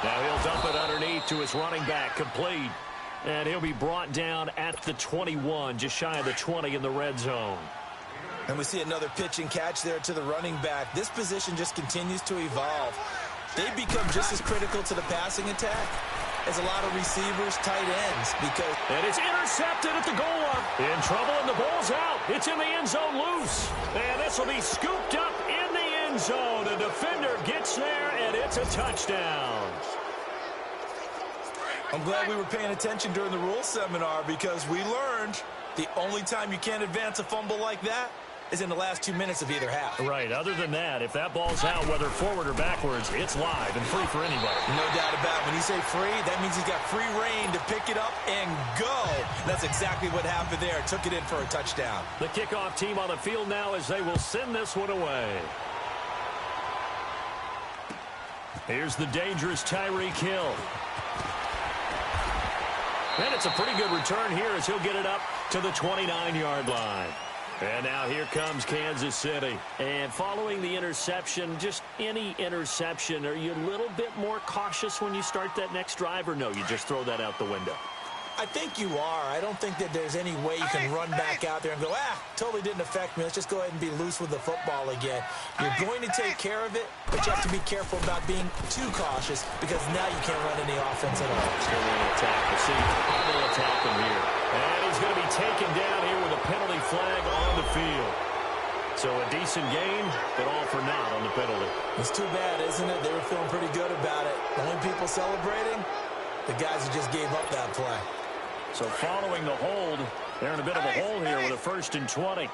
Now he'll dump it underneath to his running back, complete. And he'll be brought down at the 21, just shy of the 20 in the red zone. And we see another pitch and catch there to the running back. This position just continues to evolve. They become just as critical to the passing attack as a lot of receivers, tight ends, because... And it's intercepted at the goal line. In trouble, and the ball's out. It's in the end zone loose. And this will be scooped up in the end zone. The defender gets there, and it's a touchdown. I'm glad we were paying attention during the rules seminar, because we learned the only time you can't advance a fumble like that is in the last 2 minutes of either half. Right. Other than that, if that ball's out, whether forward or backwards, it's live and free for anybody. No doubt about it. When you say free, that means he's got free reign to pick it up and go. That's exactly what happened there. Took it in for a touchdown. The kickoff team on the field now as they will send this one away. Here's the dangerous Tyreek Hill. And it's a pretty good return here as he'll get it up to the 29-yard line. And now here comes Kansas City. And following the interception, just any interception, are you a little bit more cautious when you start that next drive, or no, you just throw that out the window? I think you are. I don't think that there's any way you can run back out there and go, totally didn't affect me. Let's just go ahead and be loose with the football again. You're going to take care of it, but you have to be careful about being too cautious, because now you can't run any offense at all. Still going to attack. We'll see how they'll attack him here. And he's going to be taken down here with a penalty flag on the field. So a decent game, but all for naught on the penalty. It's too bad, isn't it? They were feeling pretty good about it. The only people celebrating the guys who just gave up that play. So following the hold, they're in a bit of a hole here with a 1st and 20.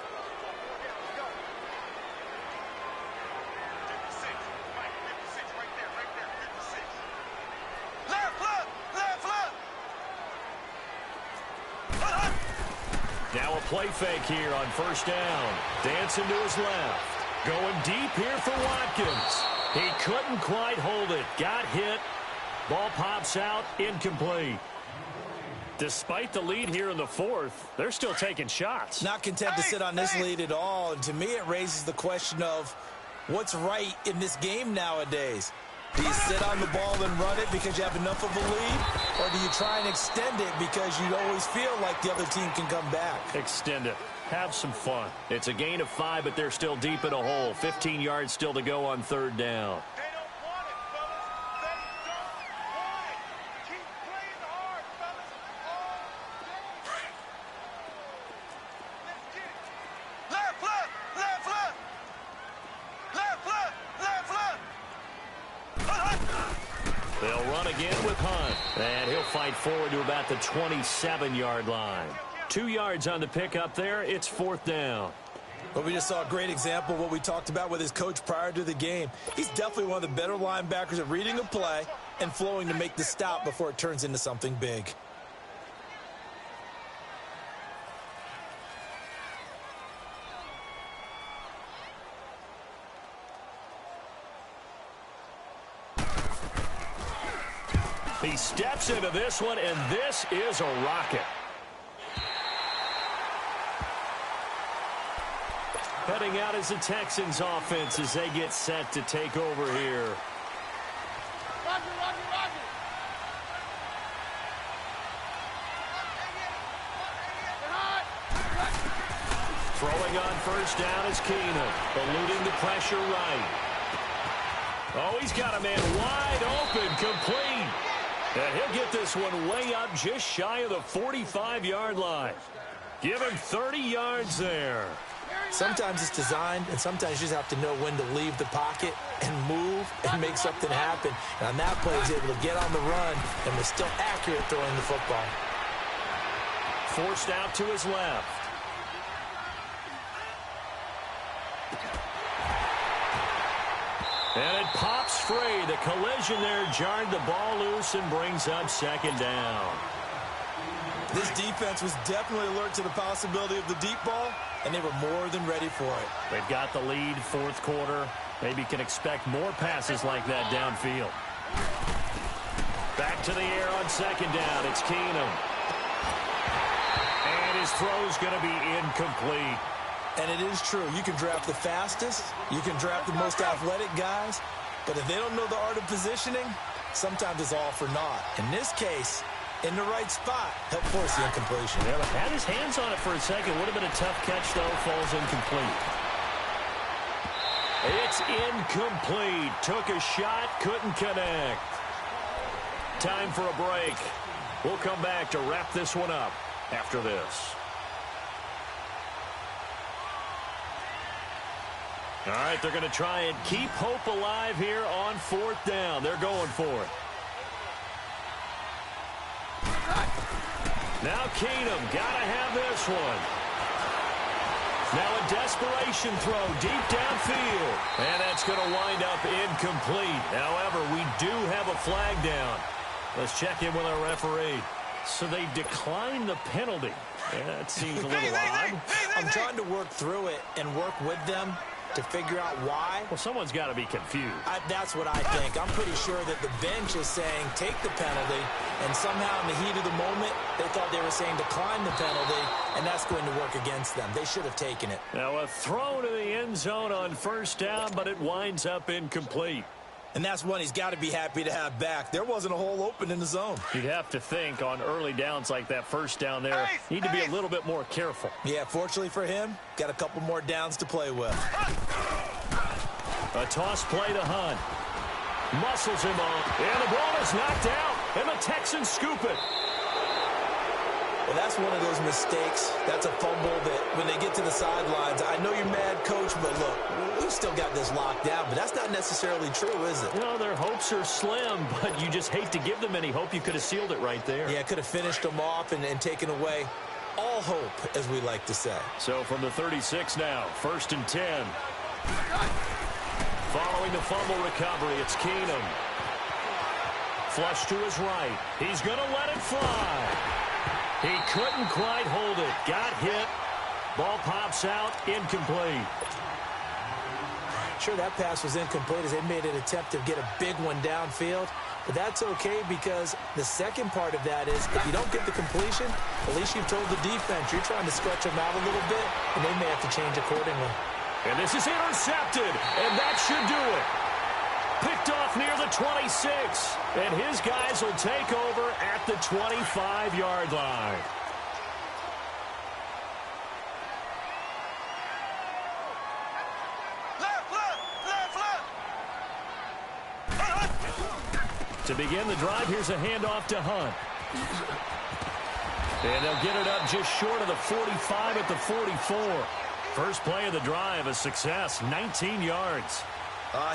Now a play fake here on 1st down. Dancing to his left. Going deep here for Watkins. He couldn't quite hold it. Got hit. Ball pops out. Incomplete. Despite the lead here in the 4th, they're still taking shots. Not content to sit on this lead at all. And to me, it raises the question of what's right in this game nowadays. Do you sit on the ball and run it because you have enough of a lead? Or do you try and extend it because you always feel like the other team can come back? Extend it. Have some fun. It's a gain of 5, but they're still deep in a hole. 15 yards still to go on 3rd down. They don't want it, fellas. They don't want it. Keep playing hard, fellas. All day. Let's get it. Left foot, left foot. Left foot, left foot. They'll run again with Hunt. And he'll fight forward to about the 27-yard line. 2 yards on the pickup there. It's 4th down. Well, we just saw a great example of what we talked about with his coach prior to the game. He's definitely one of the better linebackers at reading a play and flowing to make the stop before it turns into something big. He steps into this one, and this is a rocket. Heading out as the Texans offense as they get set to take over here. Roger, roger, roger. Throwing on 1st down is Keenum, eluding the pressure right. Oh, he's got a man wide open, complete. And he'll get this one way up just shy of the 45-yard line. Give him 30 yards there. Sometimes it's designed, and sometimes you just have to know when to leave the pocket and move and make something happen. And on that play, he's able to get on the run and was still accurate throwing the football. Forced out to his left. And it pops free. The collision there jarred the ball loose and brings up 2nd down. This defense was definitely alert to the possibility of the deep ball, and they were more than ready for it. They've got the lead, 4th quarter. Maybe can expect more passes like that downfield. Back to the air on 2nd down. It's Keenum. And his throw's going to be incomplete. And it is true. You can draft the fastest. You can draft the most athletic guys. But if they don't know the art of positioning, sometimes it's all for naught. In this case, in the right spot, helped force the incompletion. Yeah, had his hands on it for a second. Would have been a tough catch, though. Falls incomplete. It's incomplete. Took a shot, couldn't connect. Time for a break. We'll come back to wrap this one up after this. All right, they're going to try and keep hope alive here on 4th down. They're going for it. Now Keenum, got to have this one. Now a desperation throw deep downfield. And that's going to wind up incomplete. However, we do have a flag down. Let's check in with our referee. So they declined the penalty. Yeah, that seems a little odd. I'm trying to work through it and work with them to figure out why. Well, someone's got to be confused. That's what I think. I'm pretty sure that the bench is saying take the penalty, and somehow in the heat of the moment, they thought they were saying decline the penalty, and that's going to work against them. They should have taken it. Now a throw to the end zone on 1st down, but it winds up incomplete. And that's one he's got to be happy to have back. There wasn't a hole open in the zone. You'd have to think on early downs like that 1st down there, need to be a little bit more careful. Yeah, fortunately for him, got a couple more downs to play with. A toss play to Hunt. Muscles him on. And the ball is knocked out. And the Texans scoop it. Well, that's one of those mistakes. That's a fumble that when they get to the sidelines, I know you're mad, Coach, but look, we've still got this locked down. But that's not necessarily true, is it? No, their hopes are slim, but you just hate to give them any hope. You could have sealed it right there. Yeah, could have finished them off and taken away all hope, as we like to say. So from the 36 now, 1st and 10. Following the fumble recovery, it's Keenum. Flush to his right. He's going to let it fly. He couldn't quite hold it. Got hit. Ball pops out. Incomplete. Sure, that pass was incomplete as they made an attempt to get a big one downfield. But that's okay because the second part of that is if you don't get the completion, at least you've told the defense you're trying to stretch them out a little bit, and they may have to change accordingly. And this is intercepted, and that should do it. Picked off near the 26, and his guys will take over at the 25-yard line. To begin the drive, here's a handoff to Hunt. And they'll get it up just short of the 45 at the 44. First play of the drive, a success, 19 yards.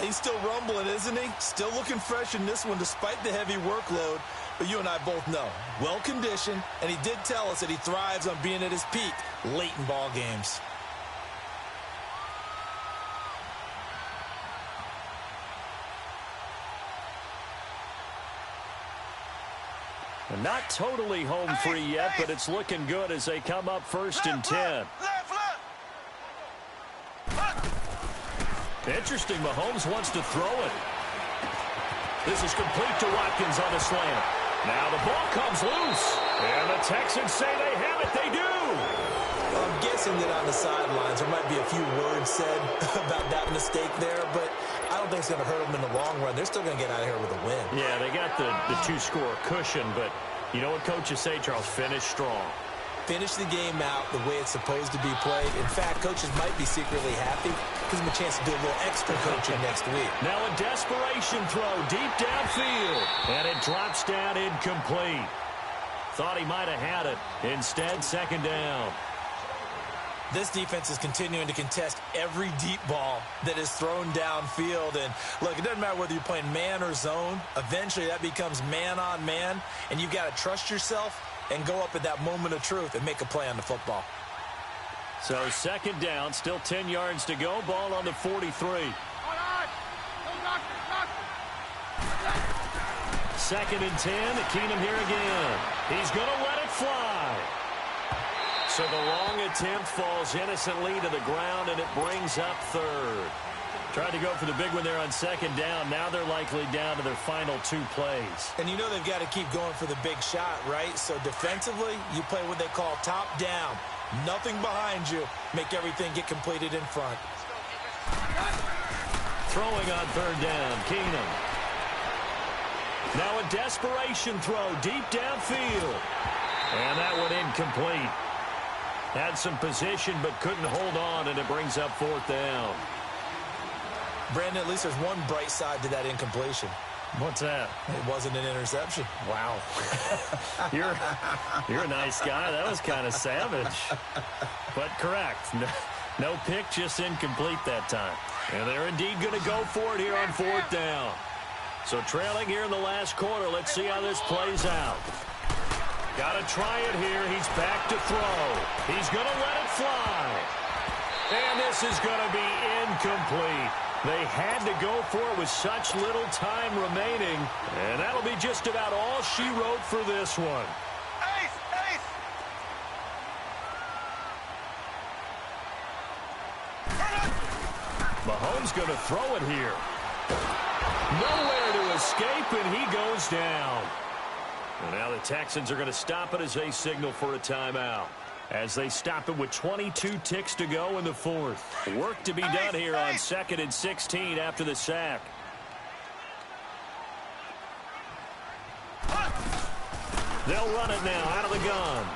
He's still rumbling, isn't he? Still looking fresh in this one despite the heavy workload. But you and I both know, well-conditioned, and he did tell us that he thrives on being at his peak late in ball games. And not totally home free yet, but it's looking good as they come up 1st and 10. Interesting, Mahomes wants to throw it. This is complete to Watkins on the slant. Now the ball comes loose. And the Texans say they have it. They do. I'm guessing that on the sidelines there might be a few words said about that mistake there, but I don't think it's going to hurt them in the long run. They're still going to get out of here with a win. Yeah, they got the two-score cushion, but you know what coaches say, Charles? Finish strong. Finish the game out the way it's supposed to be played. In fact, coaches might be secretly happy. Gives them a chance to do a little extra coaching next week. Now a desperation throw deep downfield, and it drops down incomplete. Thought he might have had it. Instead, 2nd down. This defense is continuing to contest every deep ball that is thrown downfield. And, look, it doesn't matter whether you're playing man or zone. Eventually, that becomes man-on-man, and you've got to trust yourself and go up at that moment of truth and make a play on the football. So 2nd down, still 10 yards to go. Ball on the 43. 2nd and 10. Keenum here again. He's going to let it fly. So the long attempt falls innocently to the ground, and it brings up 3rd. Tried to go for the big one there on 2nd down. Now they're likely down to their final 2 plays. And you know they've got to keep going for the big shot, right? So defensively, you play what they call top down. Nothing behind you. Make everything get completed in front. Throwing on 3rd down, Keenum. Now a desperation throw deep downfield. And that one incomplete. Had some position but couldn't hold on, and it brings up 4th down. Brandon, at least there's one bright side to that incompletion. What's that? It wasn't an interception. Wow. You're a nice guy. That was kind of savage. But correct. No pick, just incomplete that time. And they're indeed going to go for it here on 4th down. So trailing here in the last quarter. Let's see how this plays out. Got to try it here. He's back to throw. He's going to let it fly. And this is going to be incomplete. They had to go for it with such little time remaining. And that'll be just about all she wrote for this one. Ace! Mahomes going to throw it here. Nowhere to escape, and he goes down. And now the Texans are going to stop it as they signal for a timeout. As they stop it with 22 ticks to go in the 4th. Work to be done here on 2nd and 16 after the sack. They'll run it now out of the gun.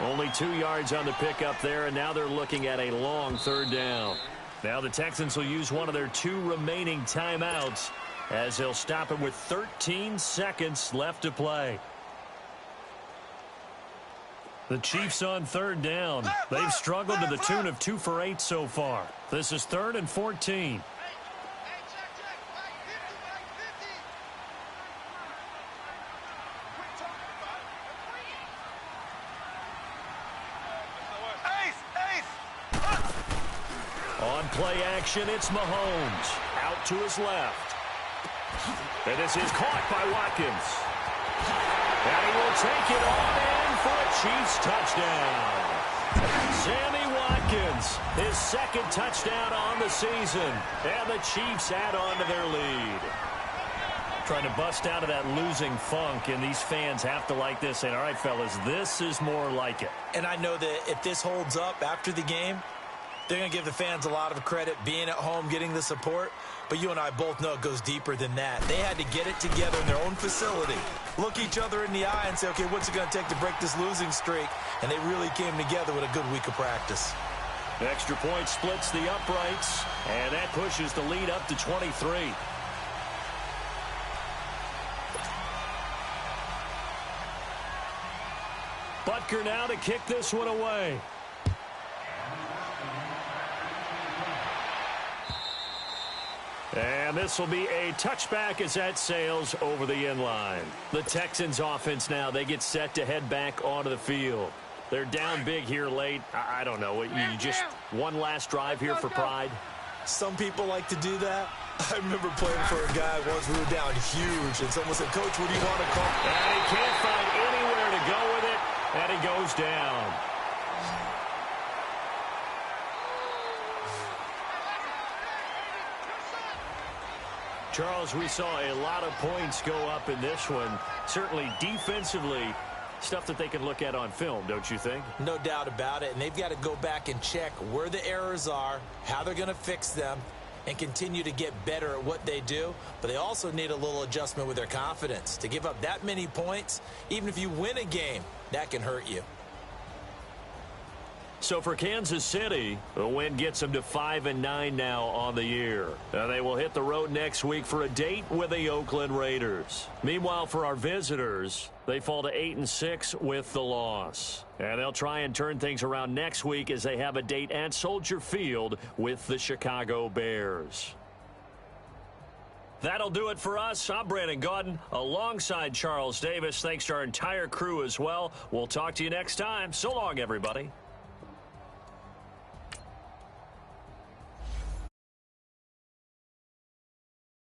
Only 2 yards on the pickup there, and now they're looking at a long 3rd down. Now the Texans will use one of their 2 remaining timeouts as they'll stop it with 13 seconds left to play. The Chiefs on third down. They've struggled to the tune of 2 for 8 so far. This is 3rd and 14. On play action, it's Mahomes. Out to his left. And this is caught by Watkins. And he will take it on in for a Chiefs touchdown. Sammy Watkins, his 2nd touchdown on the season. And the Chiefs add on to their lead. Trying to bust out of that losing funk, and these fans have to like this. And all right, fellas, this is more like it. And I know that if this holds up after the game, they're going to give the fans a lot of credit being at home, getting the support. But you and I both know it goes deeper than that. They had to get it together in their own facility, look each other in the eye and say, okay, what's it going to take to break this losing streak? And they really came together with a good week of practice. Extra point splits the uprights, and that pushes the lead up to 23. Butker now to kick this one away. And this will be a touchback as that sails over the end line. The Texans offense now, they get set to head back onto the field. They're down big here late. I don't know. You just one last drive here for pride? Some people like to do that. I remember playing for a guy once we were down huge, and someone said, Coach, what do you want to call? And he can't find anywhere to go with it, and he goes down. Charles, we saw a lot of points go up in this one. Certainly defensively, stuff that they can look at on film, don't you think? No doubt about it, and they've got to go back and check where the errors are, how they're going to fix them, and continue to get better at what they do. But they also need a little adjustment with their confidence. To give up that many points, even if you win a game, that can hurt you. So for Kansas City, the win gets them to 5-9 now on the year. And they will hit the road next week for a date with the Oakland Raiders. Meanwhile, for our visitors, they fall to 8-6 with the loss. And they'll try and turn things around next week as they have a date at Soldier Field with the Chicago Bears. That'll do it for us. I'm Brandon Gaudin alongside Charles Davis. Thanks to our entire crew as well. We'll talk to you next time. So long, everybody.